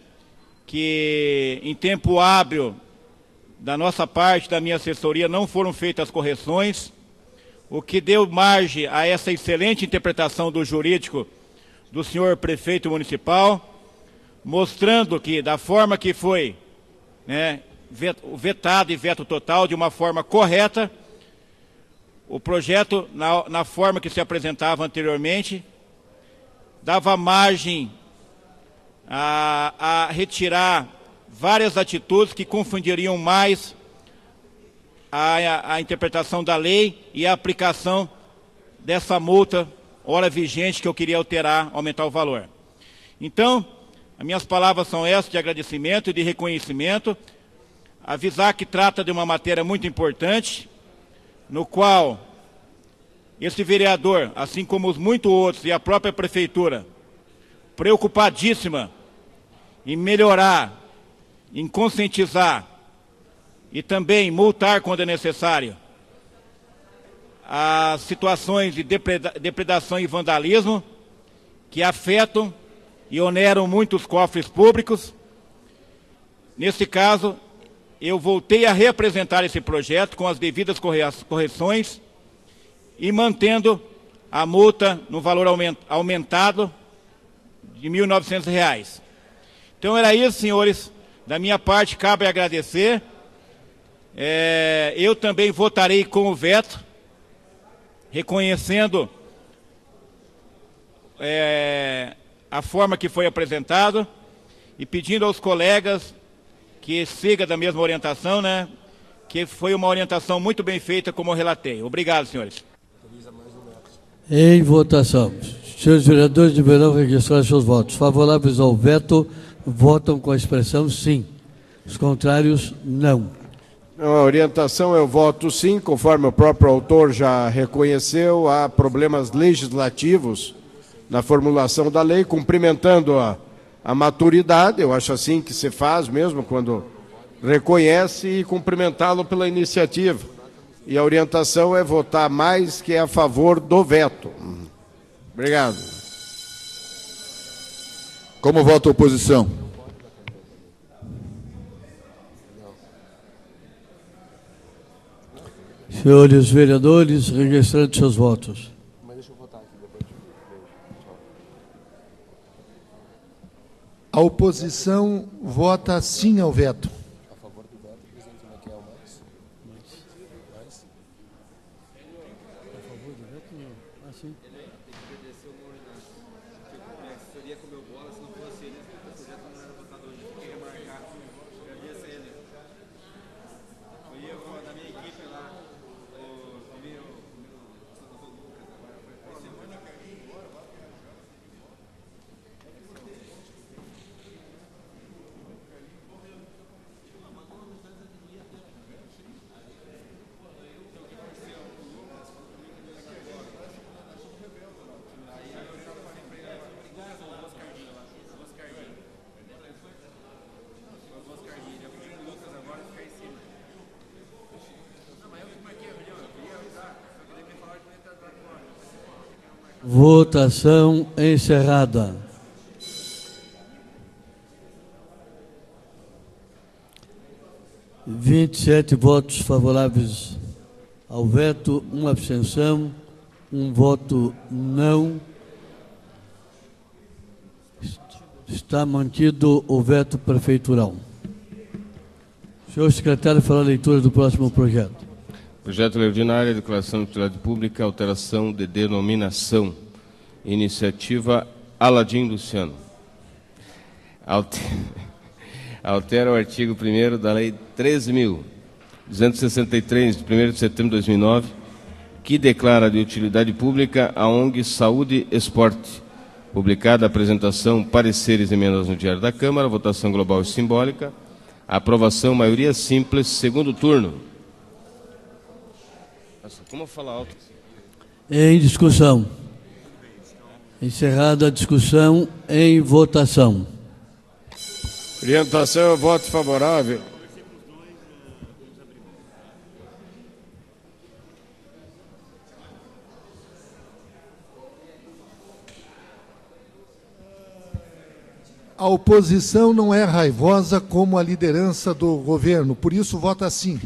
Speaker 5: que em tempo hábil da nossa parte, da minha assessoria, não foram feitas correções, o que deu margem a essa excelente interpretação do jurídico do senhor prefeito municipal, mostrando que, da forma que foi, né, vetado e veto total, de uma forma correta, o projeto, na forma que se apresentava anteriormente, dava margem a retirar várias atitudes que confundiriam mais a interpretação da lei e a aplicação dessa multa, hora vigente, que eu queria alterar, aumentar o valor. Então, as minhas palavras são essas, de agradecimento e de reconhecimento, avisar que trata de uma matéria muito importante, no qual esse vereador, assim como os muitos outros e a própria prefeitura, preocupadíssima em melhorar, em conscientizar e também multar quando é necessário as situações de depredação e vandalismo que afetam e oneram muitos cofres públicos. Nesse caso, eu voltei a reapresentar esse projeto com as devidas correções e mantendo a multa no valor aumentado de R$ 1.900. Então era isso, senhores. Da minha parte, cabe agradecer. Eu também votarei com o veto, reconhecendo a forma que foi apresentado e pedindo aos colegas que siga da mesma orientação, né? Que foi uma orientação muito bem feita, como eu relatei. Obrigado, senhores.
Speaker 1: Em votação. Senhores vereadores deverão registrar seus votos. Favoráveis ao veto, votam com a expressão sim. Os contrários, não.
Speaker 7: A orientação é o voto sim, conforme o próprio autor já reconheceu, há problemas legislativos na formulação da lei, cumprimentando a maturidade, eu acho assim que se faz mesmo, quando reconhece, e cumprimentá-lo pela iniciativa. E a orientação é votar mais que a favor do veto. Obrigado.
Speaker 10: Como vota a oposição?
Speaker 1: Senhores vereadores, registrando seus votos.
Speaker 6: A oposição vota sim ao veto.
Speaker 1: Votação encerrada. Vinte e 27 votos favoráveis ao veto, uma abstenção, um voto não. Está mantido o veto prefeitural. Senhor secretário, fará a leitura do próximo projeto.
Speaker 3: Projeto de lei ordinária, declaração de utilidade pública, alteração de denominação. Iniciativa Aladim Luciano. Altera o artigo 1º da Lei 13.263, de 1º de setembro de 2009, que declara de utilidade pública a ONG Saúde Esporte. Publicada a apresentação, pareceres e emendas no Diário da Câmara, votação global e simbólica, aprovação, maioria simples, segundo turno. Nossa, como falar alto?
Speaker 1: Em discussão. Encerrada a discussão, em votação.
Speaker 7: Orientação, voto favorável.
Speaker 6: A oposição não é raivosa como a liderança do governo, por isso vota sim.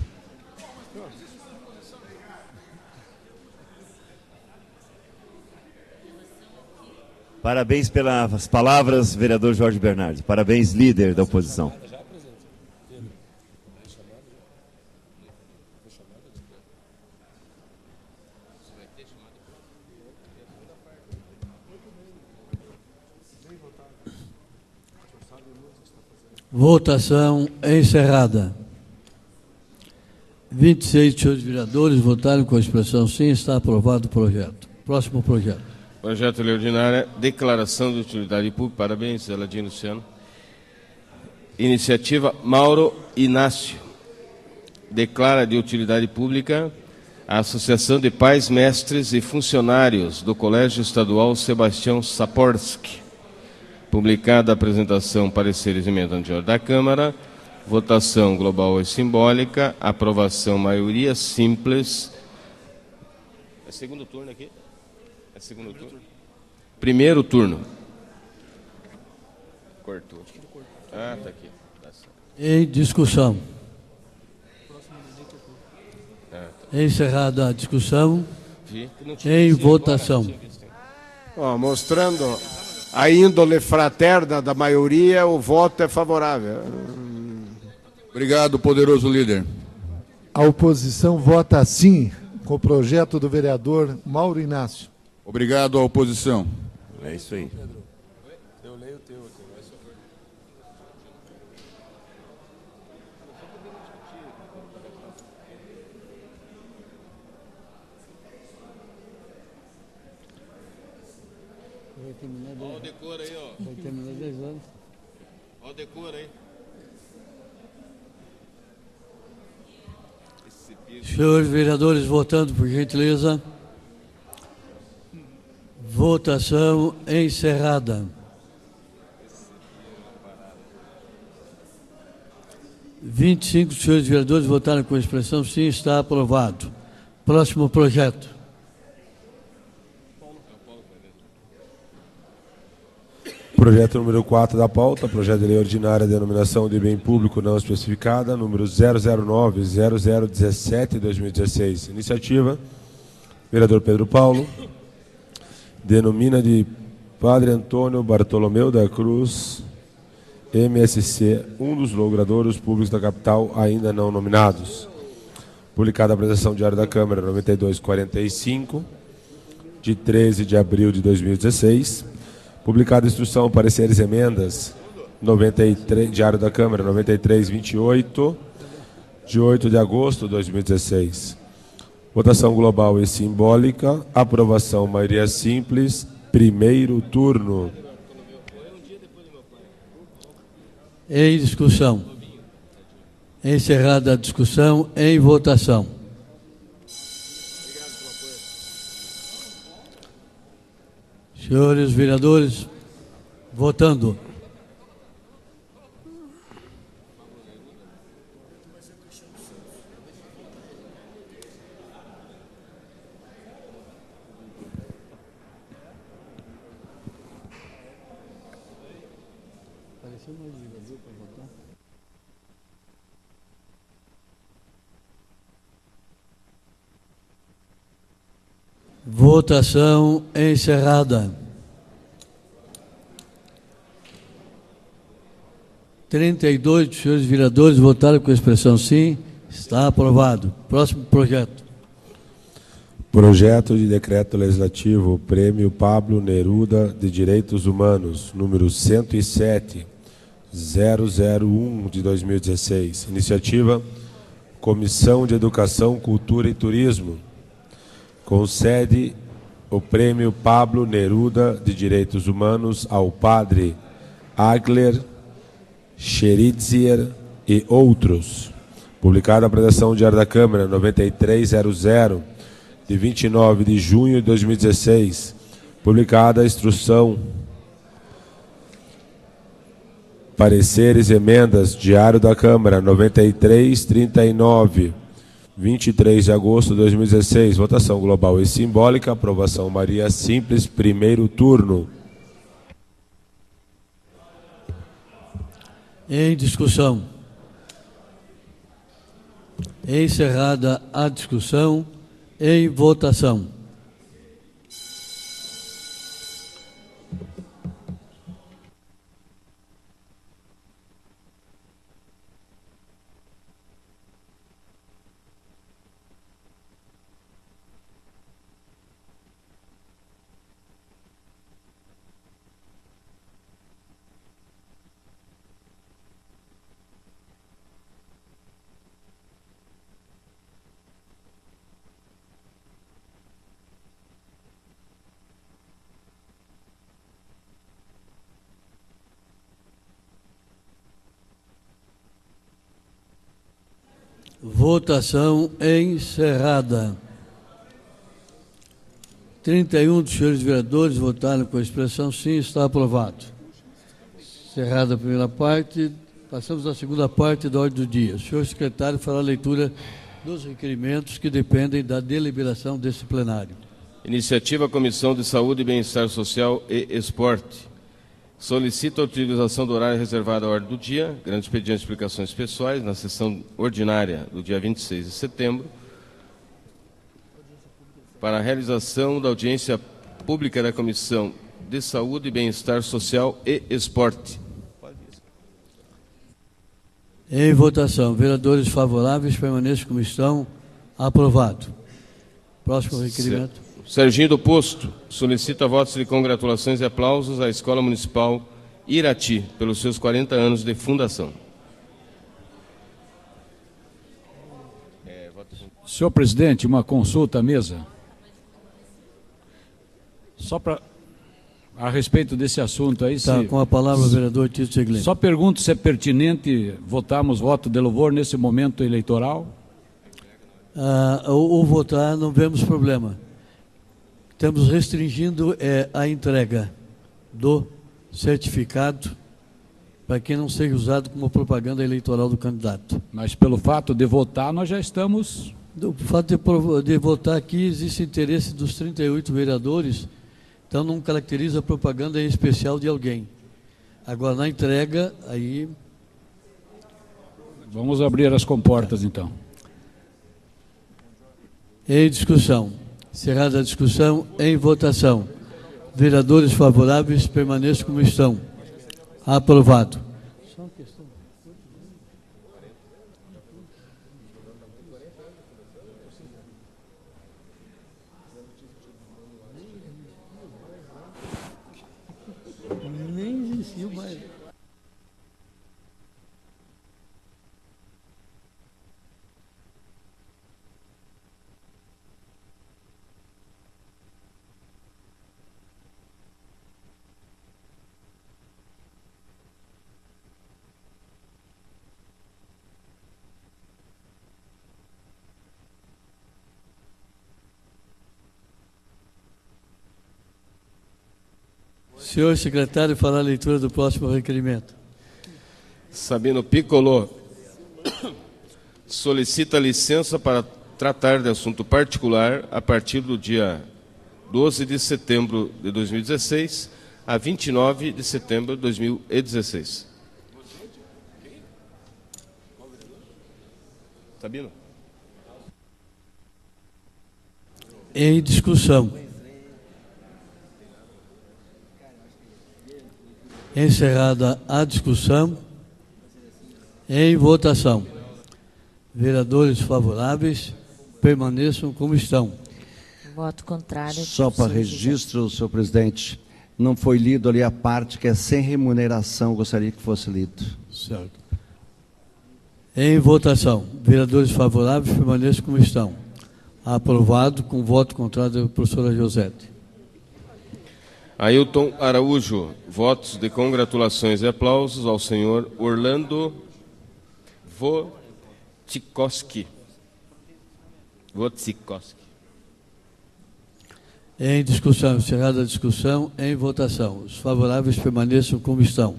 Speaker 4: Parabéns pelas palavras, vereador Jorge Bernardi. Parabéns, líder da oposição.
Speaker 1: Votação encerrada. 26 senhores vereadores votaram com a expressão sim, está aprovado o projeto. Próximo projeto.
Speaker 3: Projeto de lei ordinária, declaração de utilidade pública. Parabéns, Aladim Luciano. Iniciativa Mauro Inácio. Declara de utilidade pública a Associação de Pais, Mestres e Funcionários do Colégio Estadual Sebastião Saporsky. Publicada a apresentação, pareceres e emendas no Diário da Câmara, votação global e simbólica, aprovação, maioria simples. É segundo turno aqui? É segundo turno? Primeiro turno. Cortou. Ah, tá aqui.
Speaker 1: Em discussão. Encerrada a discussão, em votação.
Speaker 7: Ó, mostrando a índole fraterna da maioria, o voto é favorável.
Speaker 10: Obrigado, poderoso líder.
Speaker 6: A oposição vota sim com o projeto do vereador Mauro Inácio.
Speaker 10: Obrigado à oposição.
Speaker 4: É isso aí.
Speaker 2: Eu leio o teu aqui.
Speaker 3: Olha o decoro aí, ó.
Speaker 1: Vai terminar 10 anos.
Speaker 3: Olha o decoro aí.
Speaker 1: Senhores vereadores votando, por gentileza. Votação encerrada. 25 senhores vereadores votaram com expressão sim, está aprovado. Próximo projeto.
Speaker 2: Projeto número 4 da pauta, projeto de lei ordinária, denominação de bem público não especificada, número 009-0017-2016. Iniciativa, vereador Pedro Paulo. Denomina de Padre Antônio Bartolomeu da Cruz, MSC, um dos logradouros públicos da capital ainda não nominados. Publicada a apresentação Diário da Câmara 9245, de 13 de abril de 2016. Publicada a instrução, pareceres e emendas, 93, Diário da Câmara 9328, de 8 de agosto de 2016. Votação global e simbólica, aprovação maioria simples, primeiro turno.
Speaker 1: Em discussão. Encerrada a discussão, em votação. Senhores vereadores, votando. Votação encerrada. 32 dos senhores vereadores votaram com a expressão sim. Está aprovado. Próximo projeto.
Speaker 2: Projeto de decreto legislativo Prêmio Pablo Neruda de Direitos Humanos, número 107-001 de 2016. Iniciativa Comissão de Educação, Cultura e Turismo. Concede o Prêmio Pablo Neruda de Direitos Humanos ao padre Agler Scheritzier e outros. Publicada a Predação Diário da Câmara 9300 de 29 de junho de 2016. Publicada a Instrução Pareceres e Emendas Diário da Câmara 9339 23 de agosto de 2016. Votação global e simbólica. Aprovação Maria Simples, primeiro turno.
Speaker 1: Em discussão. Encerrada a discussão, em votação. Votação encerrada. 31 dos senhores vereadores votaram com a expressão sim, está aprovado. Encerrada a primeira parte, passamos à segunda parte da ordem do dia. O senhor secretário fará a leitura dos requerimentos que dependem da deliberação desse plenário.
Speaker 3: Iniciativa Comissão de Saúde, Bem-Estar Social e Esporte. Solicita a utilização do horário reservado à ordem do dia, grande expediente de explicações pessoais, na sessão ordinária do dia 26 de setembro, para a realização da audiência pública da Comissão de Saúde, Bem-Estar Social e Esporte.
Speaker 1: Em votação, vereadores favoráveis permaneçam como estão. Aprovado. Próximo requerimento.
Speaker 3: Serginho do Posto solicita votos de congratulações e aplausos à Escola Municipal Irati pelos seus 40 anos de fundação.
Speaker 11: Senhor presidente, uma consulta à mesa. Só para a respeito desse assunto aí.
Speaker 1: Tá, com a palavra o vereador Tito Seglin.
Speaker 11: Só pergunto se é pertinente votarmos voto de louvor nesse momento eleitoral.
Speaker 1: O votar não vemos problema. Estamos restringindo a entrega do certificado para que não seja usado como propaganda eleitoral do candidato.
Speaker 11: Mas pelo fato de votar, nós já estamos...
Speaker 1: O fato de votar aqui, existe interesse dos 38 vereadores, então não caracteriza a propaganda em especial de alguém. Agora, na entrega, aí...
Speaker 11: Vamos abrir as comportas, então.
Speaker 1: Em discussão. Encerrada a discussão, em votação. Vereadores favoráveis permaneçam como estão. Aprovado. Nem existiu mais. Senhor secretário, fará a leitura do próximo requerimento.
Speaker 3: Sabino Piccolo solicita licença para tratar de assunto particular a partir do dia 12 de setembro de 2016 a 29 de setembro de 2016. Sabino?
Speaker 1: Em discussão. Encerrada a discussão, em votação. Vereadores favoráveis, permaneçam como estão.
Speaker 12: Voto contrário.
Speaker 8: Só para registro, senhor presidente, não foi lido ali a parte que é sem remuneração, gostaria que fosse lido.
Speaker 1: Certo. Em votação, vereadores favoráveis, permaneçam como estão. Aprovado com voto contrário da professora Josete.
Speaker 3: Ailton Araújo, votos de congratulações e aplausos ao senhor Orlando Wojcikowski.
Speaker 1: Em discussão, encerrada a discussão, em votação. Os favoráveis permaneçam como estão.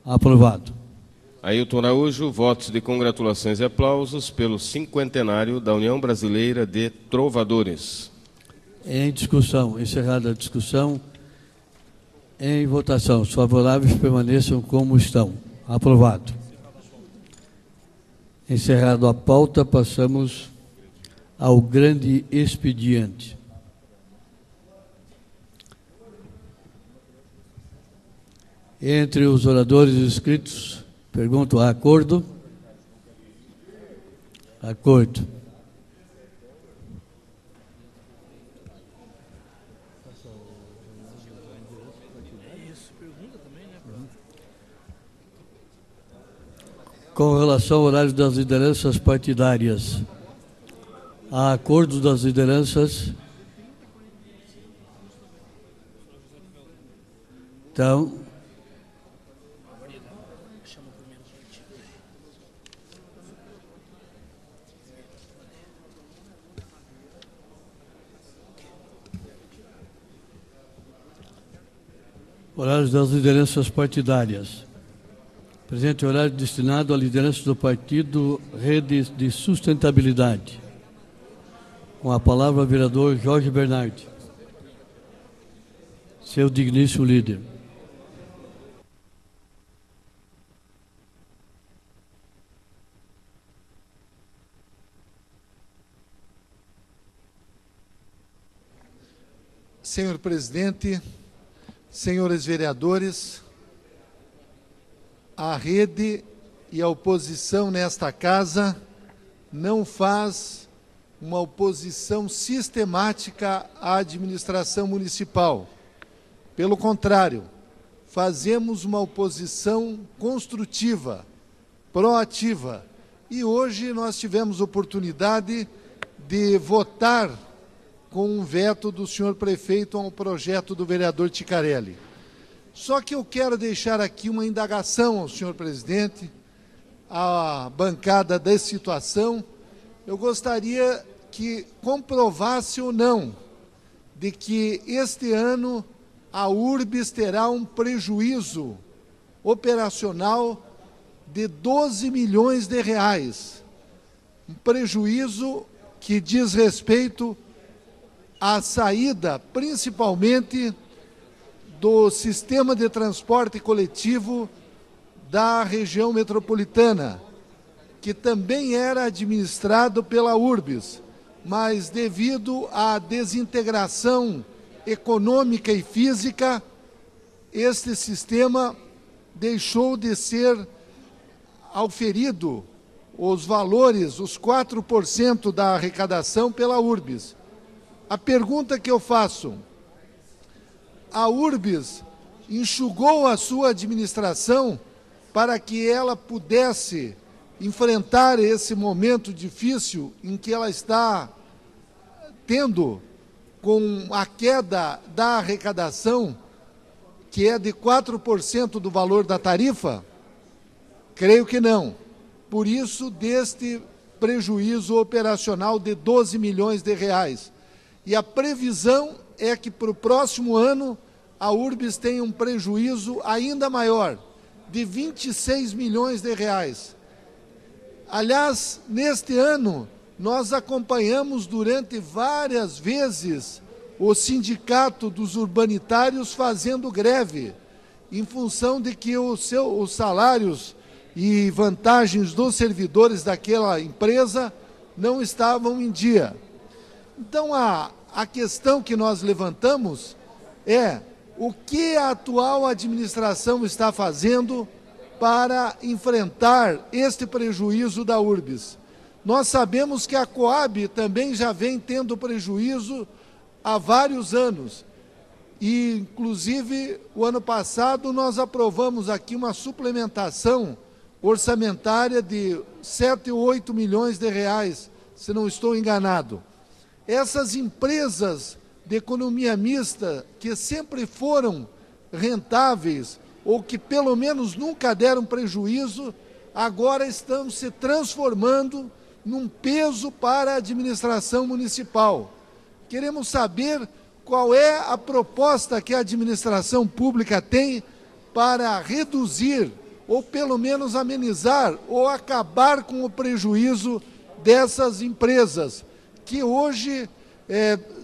Speaker 1: Aprovado.
Speaker 3: Ailton Araújo, votos de congratulações e aplausos pelo cinquentenário da União Brasileira de Trovadores.
Speaker 1: Em discussão, encerrada a discussão, em votação. Os favoráveis permaneçam como estão. Aprovado. Encerrado a pauta, passamos ao grande expediente. Entre os oradores inscritos, pergunto: há acordo? Acordo. Com relação ao horário das lideranças partidárias, há acordo das lideranças? Então, horários das lideranças partidárias. Presente horário destinado à liderança do partido Rede de Sustentabilidade. Com a palavra, o vereador Jorge Bernardi. Seu digníssimo líder.
Speaker 6: Senhor presidente, senhores vereadores, a rede e a oposição nesta casa não faz uma oposição sistemática à administração municipal. Pelo contrário, fazemos uma oposição construtiva, proativa. E hoje nós tivemos oportunidade de votar com um veto do senhor prefeito ao projeto do vereador Ciccarelli. Só que eu quero deixar aqui uma indagação ao senhor presidente, à bancada da situação. Eu gostaria que comprovasse ou não de que este ano a Urbis terá um prejuízo operacional de 12 milhões de reais. Um prejuízo que diz respeito à saída, principalmente, do sistema de transporte coletivo da região metropolitana, que também era administrado pela Urbis, mas devido à desintegração econômica e física, este sistema deixou de ser auferido os valores, os 4% da arrecadação pela Urbis. A pergunta que eu faço: a Urbis enxugou a sua administração para que ela pudesse enfrentar esse momento difícil em que ela está tendo com a queda da arrecadação, que é de 4% do valor da tarifa? Creio que não. Por isso, deste prejuízo operacional de 12 milhões de reais. E a previsão é que para o próximo ano a Urbis tenha um prejuízo ainda maior, de 26 milhões de reais. Aliás, neste ano, nós acompanhamos durante várias vezes o sindicato dos urbanitários fazendo greve, em função de que os salários e vantagens dos servidores daquela empresa não estavam em dia. Então, a questão que nós levantamos é: o que a atual administração está fazendo para enfrentar este prejuízo da Urbis. Nós sabemos que a Coab também já vem tendo prejuízo há vários anos. E, inclusive, o ano passado nós aprovamos aqui uma suplementação orçamentária de 7 ou 8 milhões de reais, se não estou enganado. Essas empresas de economia mista, que sempre foram rentáveis, ou que pelo menos nunca deram prejuízo, agora estão se transformando num peso para a administração municipal. Queremos saber qual é a proposta que a administração pública tem para reduzir, ou pelo menos amenizar, ou acabar com o prejuízo dessas empresas, que hoje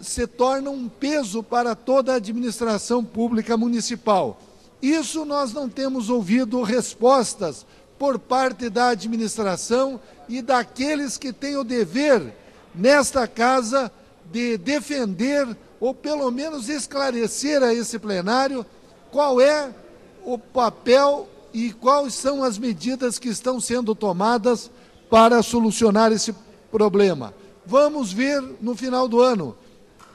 Speaker 6: se tornam um peso para toda a administração pública municipal. Isso nós não temos ouvido respostas por parte da administração e daqueles que têm o dever, nesta casa, de defender ou pelo menos esclarecer a esse plenário qual é o papel e quais são as medidas que estão sendo tomadas para solucionar esse problema. Vamos ver no final do ano,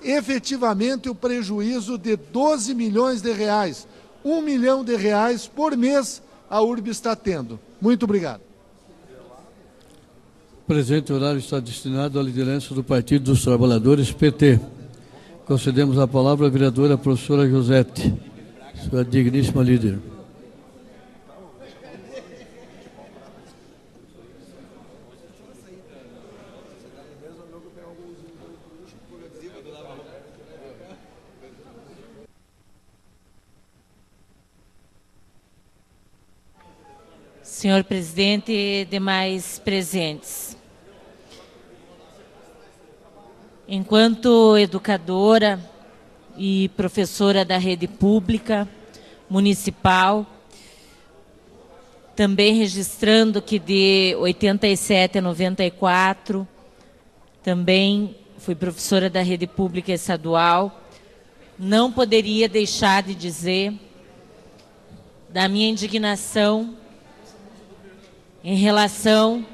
Speaker 6: efetivamente, o prejuízo de 12 milhões de reais, 1 milhão de reais por mês a Urbis está tendo. Muito obrigado.
Speaker 1: O presente horário está destinado à liderança do Partido dos Trabalhadores, PT. Concedemos a palavra à vereadora professora Josete, sua digníssima líder.
Speaker 12: Senhor presidente e demais presentes. Enquanto educadora e professora da rede pública municipal, também registrando que de 87 a 94, também fui professora da rede pública estadual, não poderia deixar de dizer da minha indignação em relação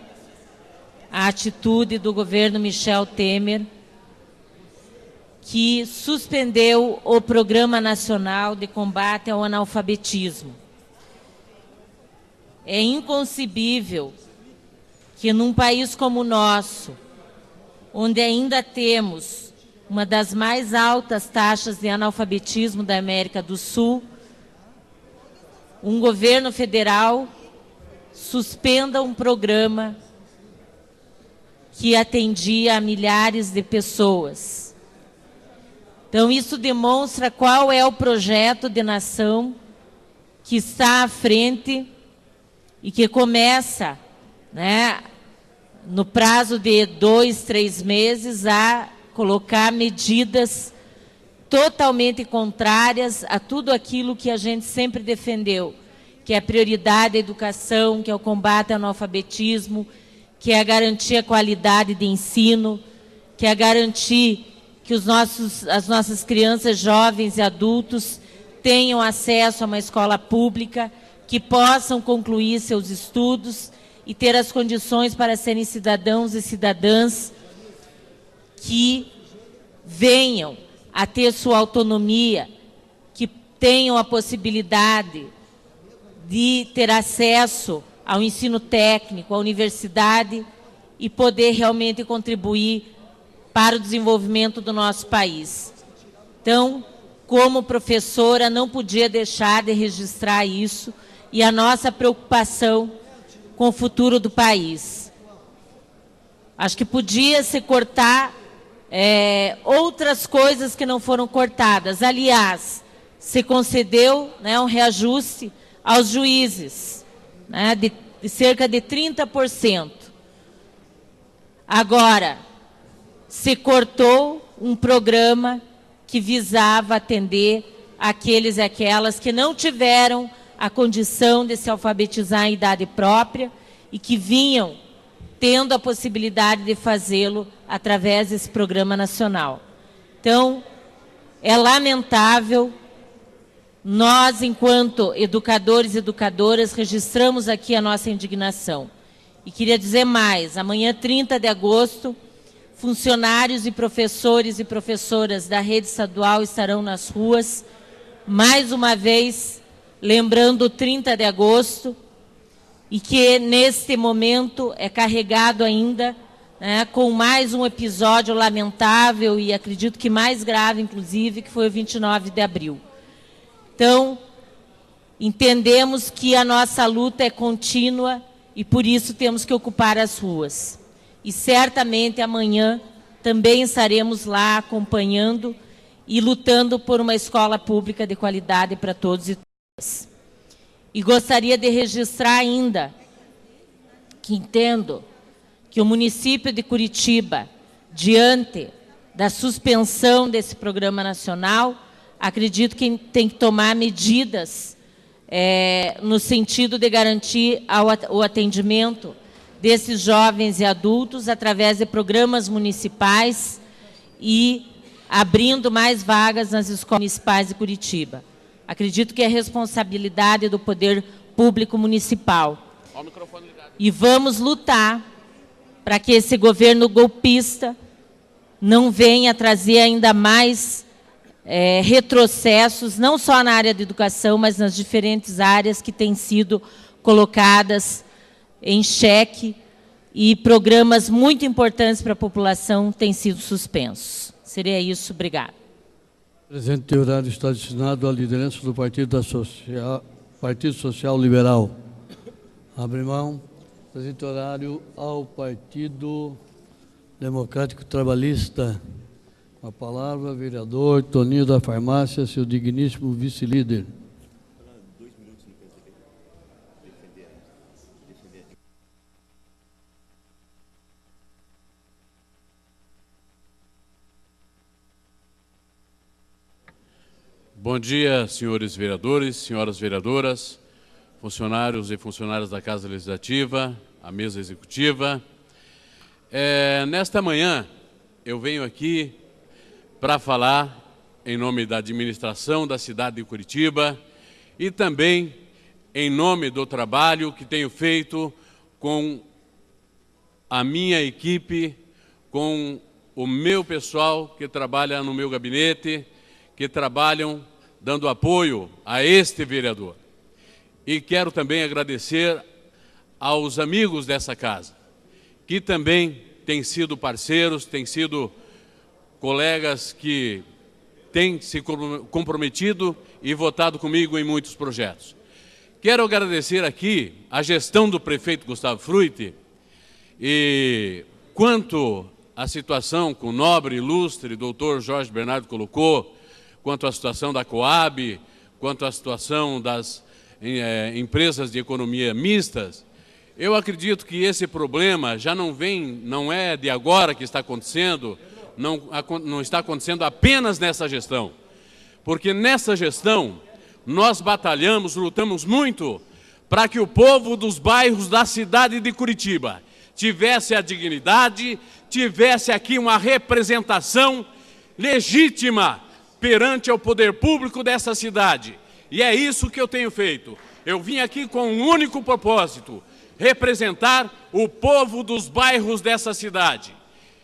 Speaker 12: à atitude do governo Michel Temer, que suspendeu o Programa Nacional de Combate ao Analfabetismo. É inconcebível que num país como o nosso, onde ainda temos uma das mais altas taxas de analfabetismo da América do Sul, um governo federal suspenda um programa que atendia a milhares de pessoas. Então, isso demonstra qual é o projeto de nação que está à frente e que começa, né, no prazo de 2, 3 meses, a colocar medidas totalmente contrárias a tudo aquilo que a gente sempre defendeu, que é a prioridade da educação, que é o combate ao analfabetismo, que é a garantir a qualidade de ensino, que é a garantir que as nossas crianças, jovens e adultos tenham acesso a uma escola pública, que possam concluir seus estudos e ter as condições para serem cidadãos e cidadãs que venham a ter sua autonomia, que tenham a possibilidade de ter acesso ao ensino técnico, à universidade e poder realmente contribuir para o desenvolvimento do nosso país. Então, como professora, não podia deixar de registrar isso e a nossa preocupação com o futuro do país. Acho que podia se cortar outras coisas que não foram cortadas. Aliás, se concedeu, né, um reajuste aos juízes, né, de cerca de 30%. Agora, se cortou um programa que visava atender aqueles e aquelas que não tiveram a condição de se alfabetizar em idade própria e que vinham tendo a possibilidade de fazê-lo através desse programa nacional. Então, é lamentável nós, enquanto educadores e educadoras, registramos aqui a nossa indignação. E queria dizer mais, amanhã, 30 de agosto, funcionários e professoras da rede estadual estarão nas ruas, mais uma vez, lembrando o 30 de agosto, e que, neste momento, é carregado ainda, né, com mais um episódio lamentável, e acredito que mais grave, inclusive, que foi o 29 de abril. Então, entendemos que a nossa luta é contínua e, por isso, temos que ocupar as ruas. E, certamente, amanhã também estaremos lá acompanhando e lutando por uma escola pública de qualidade para todos e todas. E gostaria de registrar ainda que entendo que o município de Curitiba, diante da suspensão desse programa nacional, acredito que tem que tomar medidas no sentido de garantir o atendimento desses jovens e adultos através de programas municipais e abrindo mais vagas nas escolas municipais de Curitiba. Acredito que é responsabilidade do poder público municipal. E vamos lutar para que esse governo golpista não venha trazer ainda mais retrocessos, não só na área de educação, mas nas diferentes áreas que têm sido colocadas em xeque e programas muito importantes para a população têm sido suspensos. Seria isso. Obrigada.
Speaker 1: O presidente Teorário está destinado à liderança do Partido Social Liberal. Abre mão. Presidente Teorário ao Partido Democrático Trabalhista. Com a palavra, vereador Toninho da Farmácia, seu digníssimo vice-líder.
Speaker 13: Bom dia, senhores vereadores, senhoras vereadoras, funcionários e funcionárias da Casa Legislativa, a mesa executiva. Nesta manhã, eu venho aqui para falar em nome da administração da cidade de Curitiba e também em nome do trabalho que tenho feito com a minha equipe, com o meu pessoal que trabalha no meu gabinete, que trabalham dando apoio a este vereador. E quero também agradecer aos amigos dessa casa, que também têm sido parceiros, têm sido colegas que têm se comprometido e votado comigo em muitos projetos. Quero agradecer aqui a gestão do prefeito Gustavo Frutti e quanto à situação que o nobre, ilustre doutor Jorge Bernardo colocou, quanto à situação da Coab, quanto à situação das empresas de economia mistas. Eu acredito que esse problema já não é de agora que está acontecendo, não está acontecendo apenas nessa gestão. Porque nessa gestão nós batalhamos, lutamos muito para que o povo dos bairros da cidade de Curitiba tivesse a dignidade, tivesse aqui uma representação legítima perante ao poder público dessa cidade. E é isso que eu tenho feito. Eu vim aqui com um único propósito: representar o povo dos bairros dessa cidade.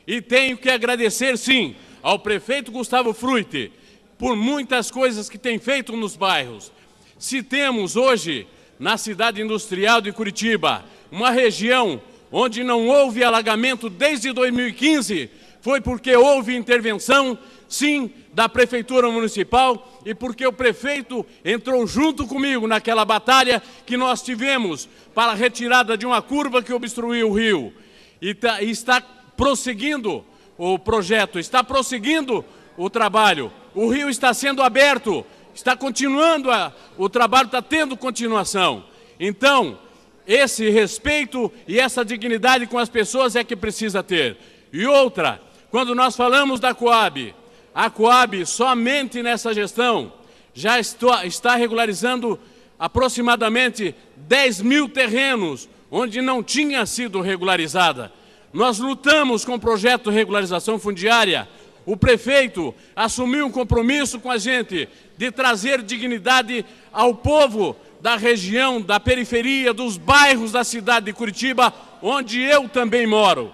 Speaker 13: E tenho que agradecer, sim, ao prefeito Gustavo Frutti por muitas coisas que tem feito nos bairros. Se temos hoje, na cidade industrial de Curitiba, uma região onde não houve alagamento desde 2015, foi porque houve intervenção, sim, da Prefeitura Municipal e porque o prefeito entrou junto comigo naquela batalha que nós tivemos para a retirada de uma curva que obstruiu o rio. E está prosseguindo o projeto, está prosseguindo o trabalho. O rio está sendo aberto, está continuando, o trabalho está tendo continuação. Então, esse respeito e essa dignidade com as pessoas é que precisa ter. E outra, quando nós falamos da Coab, a Coab, somente nessa gestão, já está regularizando aproximadamente 10 mil terrenos onde não tinha sido regularizada. Nós lutamos com o projeto de regularização fundiária, o prefeito assumiu um compromisso com a gente de trazer dignidade ao povo da região, da periferia, dos bairros da cidade de Curitiba, onde eu também moro.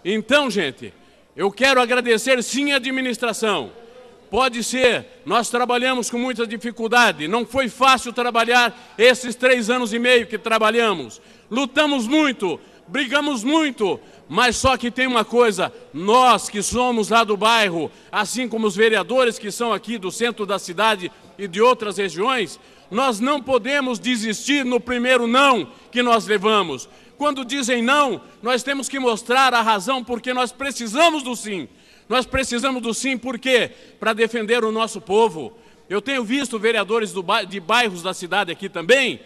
Speaker 13: Então, gente, eu quero agradecer sim a administração. Pode ser, nós trabalhamos com muita dificuldade, não foi fácil trabalhar esses 3 anos e meio que trabalhamos. Lutamos muito, brigamos muito, mas só que tem uma coisa, nós que somos lá do bairro, assim como os vereadores que são aqui do centro da cidade e de outras regiões, nós não podemos desistir no primeiro não que nós levamos. Quando dizem não, nós temos que mostrar a razão porque nós precisamos do sim. Nós precisamos do sim, por quê? Para defender o nosso povo. Eu tenho visto vereadores de bairros da cidade aqui também,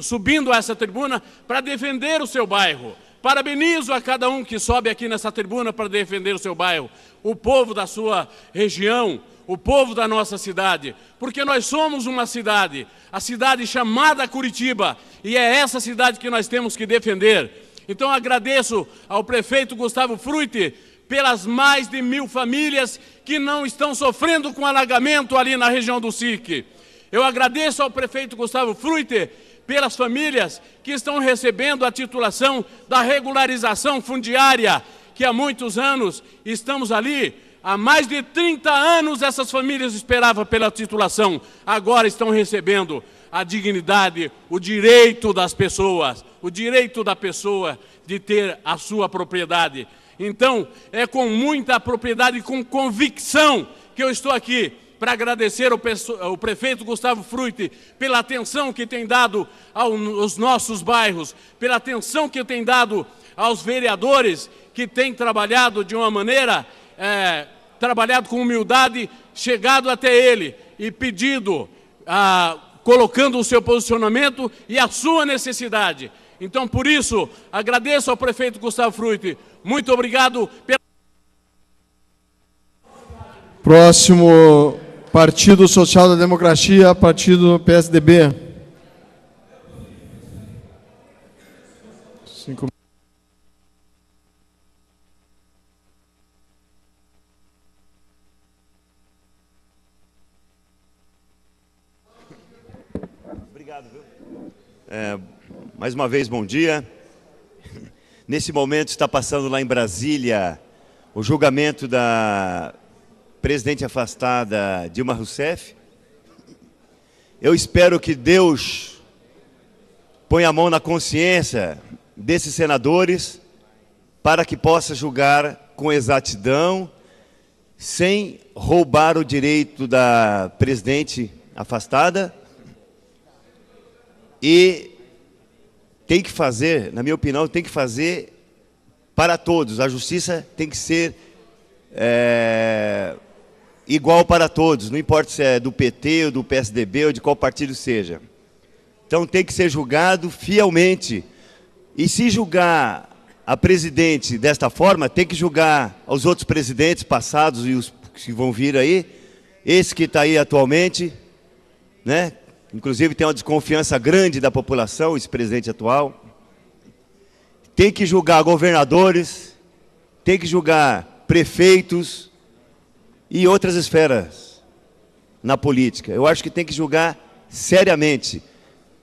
Speaker 13: subindo a essa tribuna para defender o seu bairro. Parabenizo a cada um que sobe aqui nessa tribuna para defender o seu bairro, o povo da sua região, o povo da nossa cidade, porque nós somos uma cidade, a cidade chamada Curitiba, e é essa cidade que nós temos que defender. Então agradeço ao prefeito Gustavo Frutti pelas mais de 1000 famílias que não estão sofrendo com alagamento ali na região do SIC. Eu agradeço ao prefeito Gustavo Frutti pelas famílias que estão recebendo a titulação da regularização fundiária, que há muitos anos estamos ali. Há mais de 30 anos essas famílias esperavam pela titulação, agora estão recebendo a dignidade, o direito das pessoas, o direito da pessoa de ter a sua propriedade. Então, é com muita propriedade e com convicção que eu estou aqui para agradecer ao prefeito Gustavo Frutti pela atenção que tem dado aos nossos bairros, pela atenção que tem dado aos vereadores que têm trabalhado de uma maneira, trabalhado com humildade, chegado até ele e pedido, colocando o seu posicionamento e a sua necessidade. Então, por isso, agradeço ao prefeito Gustavo Frutti. Muito obrigado pela...
Speaker 9: Próximo, Partido Social da Democracia, Partido PSDB. 5 minutos.
Speaker 4: Obrigado, viu? Mais uma vez, bom dia. Nesse momento está passando lá em Brasília o julgamento da presidente afastada Dilma Rousseff. Eu espero que Deus ponha a mão na consciência desses senadores para que possa julgar com exatidão, sem roubar o direito da presidente afastada. E tem que fazer, na minha opinião, tem que fazer para todos. A justiça tem que ser igual para todos, não importa se é do PT ou do PSDB ou de qual partido seja. Então tem que ser julgado fielmente. E se julgar a presidente desta forma, tem que julgar os outros presidentes passados e os que vão vir aí, esse que está aí atualmente, né? Inclusive tem uma desconfiança grande da população, esse presidente atual. Tem que julgar governadores, tem que julgar prefeitos e outras esferas na política. Eu acho que tem que julgar seriamente.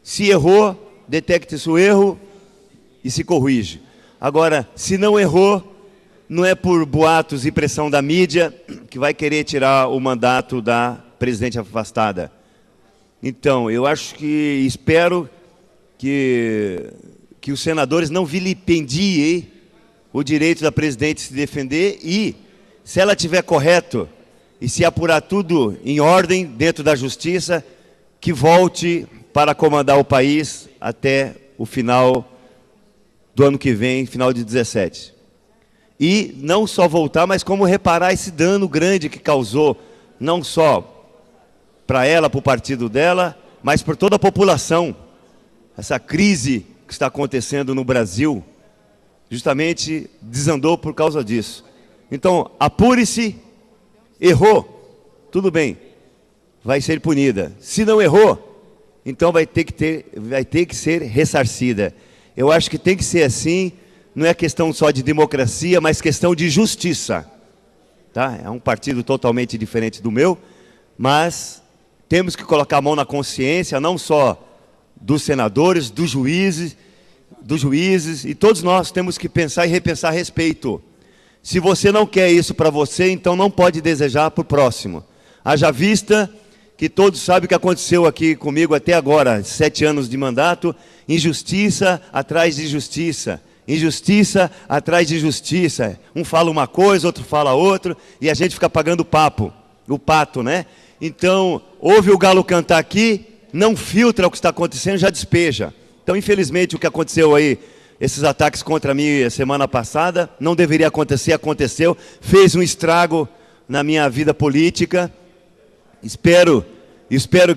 Speaker 4: Se errou, detecte-se o erro e se corrige. Agora, se não errou, não é por boatos e pressão da mídia que vai querer tirar o mandato da presidente afastada. Então, eu acho que, espero que os senadores não vilipendiem o direito da presidente se defender e, se ela estiver correto e se apurar tudo em ordem dentro da justiça, que volte para comandar o país até o final do ano que vem, final de 17. E não só voltar, mas como reparar esse dano grande que causou, não só para ela, para o partido dela, mas por toda a população. Essa crise que está acontecendo no Brasil, justamente desandou por causa disso. Então, apure-se, errou, tudo bem, vai ser punida. Se não errou, então vai ter que ser ressarcida. Eu acho que tem que ser assim, não é questão só de democracia, mas questão de justiça. tá? É um partido totalmente diferente do meu, mas temos que colocar a mão na consciência, não só dos senadores, dos juízes, e todos nós temos que pensar e repensar a respeito. Se você não quer isso para você, então não pode desejar para o próximo. Haja vista que todos sabem o que aconteceu aqui comigo até agora, 7 anos de mandato, injustiça atrás de injustiça, injustiça atrás de injustiça. Um fala uma coisa, outro fala outra, e a gente fica pagando o pato, né? Então, ouve o galo cantar aqui, não filtra o que está acontecendo, já despeja. Então, infelizmente, o que aconteceu aí, esses ataques contra mim a semana passada, não deveria acontecer, aconteceu, fez um estrago na minha vida política. Espero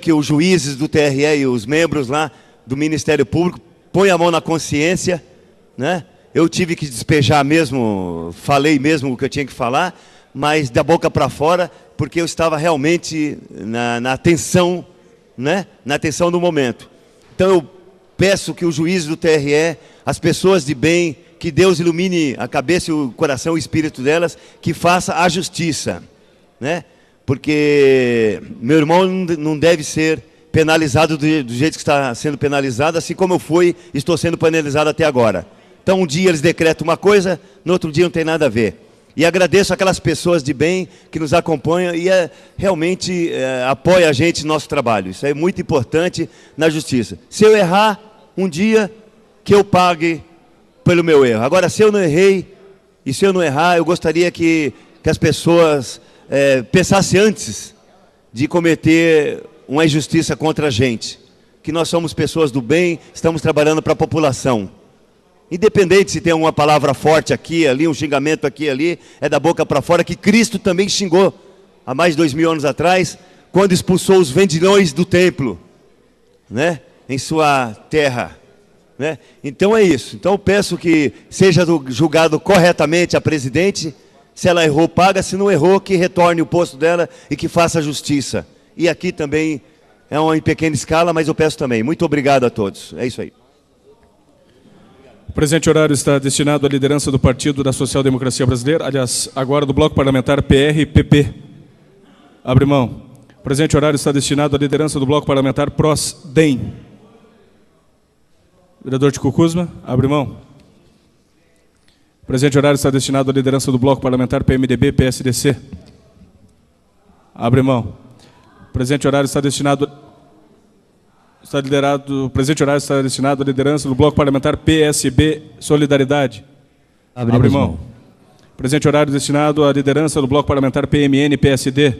Speaker 4: que os juízes do TRE e os membros lá do Ministério Público ponham a mão na consciência, né? Eu tive que despejar mesmo, falei mesmo o que eu tinha que falar, mas da boca para fora, porque eu estava realmente na tensão, né? Na tensão do momento. Então eu peço que os juízes do TRE, as pessoas de bem, que Deus ilumine a cabeça e o coração e o espírito delas, que faça a justiça, né? Porque meu irmão não deve ser penalizado do jeito que está sendo penalizado, assim como eu fui e estou sendo penalizado até agora. Então um dia eles decretam uma coisa, no outro dia não tem nada a ver. E agradeço aquelas pessoas de bem que nos acompanham e realmente apoiam a gente no nosso trabalho. Isso é muito importante na justiça. Se eu errar, um dia que eu pague pelo meu erro. Agora, se eu não errei e se eu não errar, eu gostaria que as pessoas pensassem antes de cometer uma injustiça contra a gente. Que nós somos pessoas do bem, estamos trabalhando para a população. Independente se tem uma palavra forte aqui, ali, um xingamento aqui, ali, é da boca para fora, que Cristo também xingou há mais de 2000 anos atrás, quando expulsou os vendilhões do templo, né, em sua terra, né? Então é isso. Então eu peço que seja julgado corretamente a presidente. Se ela errou, paga. Se não errou, que retorne o posto dela e que faça justiça. E aqui também é uma em pequena escala, mas eu peço também. Muito obrigado a todos. É isso aí.
Speaker 14: O presente horário está destinado à liderança do Partido da Social Democracia Brasileira, aliás, agora do Bloco Parlamentar PR-PP. Abre mão. O presente horário está destinado à liderança do Bloco Parlamentar PROS-DEM. Vereador Tico Kuzma, abre mão. O presente horário está destinado à liderança do Bloco Parlamentar PMDB-PSDC. Abre mão. O presente horário está destinado... O presente horário está destinado à liderança do Bloco Parlamentar PSB Solidariedade. Abre mão. O presente horário destinado à liderança do Bloco Parlamentar PMN-PSD.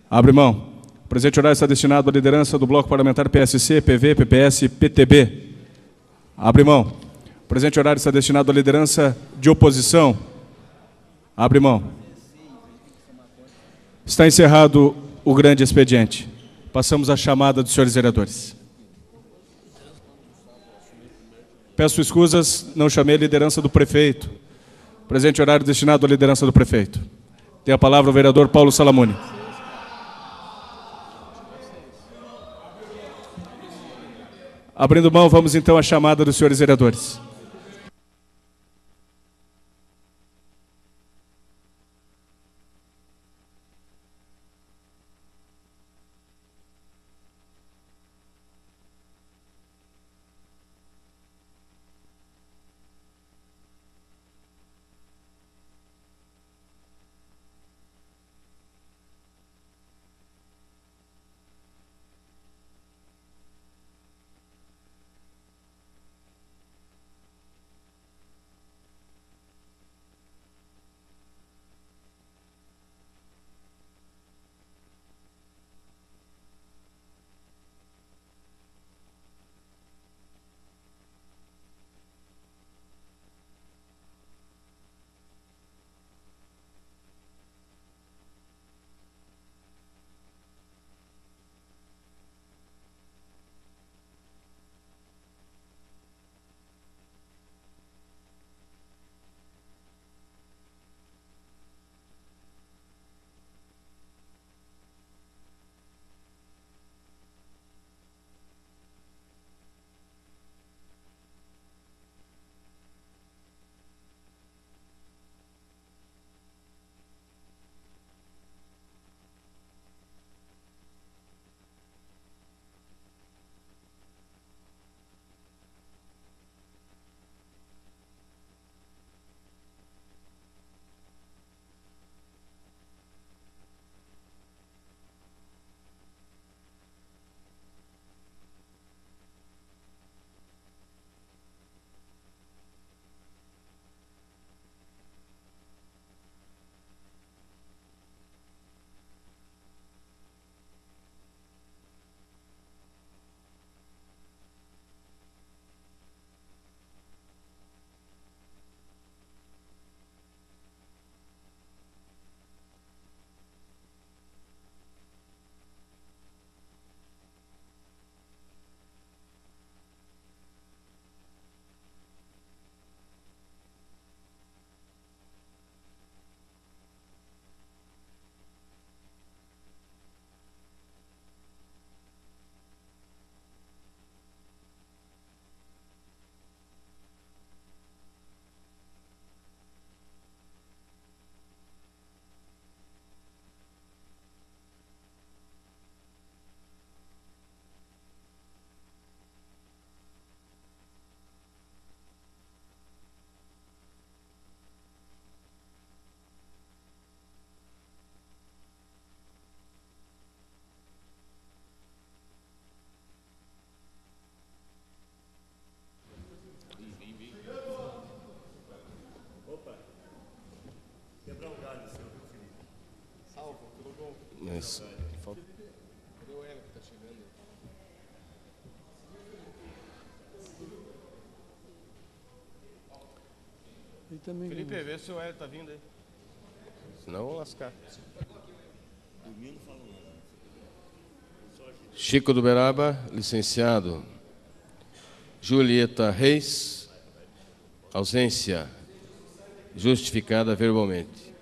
Speaker 14: Abre mão. O presente horário está destinado à liderança do Bloco Parlamentar PSC, PV, PPS, PTB. Abre mão. O presente horário está destinado à liderança de oposição. Abre mão. Está encerrado o grande expediente. Passamos à chamada dos senhores vereadores. Peço escusas, não chamei a liderança do prefeito. Presente horário destinado à liderança do prefeito. Tem a palavra o vereador Paulo Salamone. Abrindo mão, vamos então à chamada dos senhores vereadores.
Speaker 3: Isso. Felipe, vê se o Hélio está vindo aí. Senão eu vou lascar. Chico do Beraba, licenciado. Julieta Reis, ausência justificada verbalmente.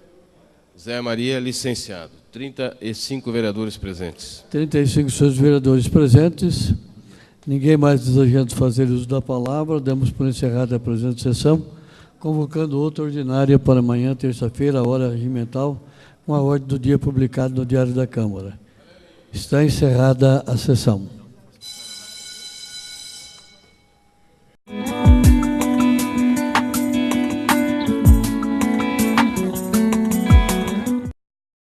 Speaker 3: Zé Maria, licenciado. 35 vereadores presentes.
Speaker 1: 35 senhores vereadores presentes. Ninguém mais desejando fazer uso da palavra, damos por encerrada a presente sessão, convocando outra ordinária para amanhã, terça-feira, a hora regimental, com a ordem do dia publicada no Diário da Câmara. Está encerrada a sessão.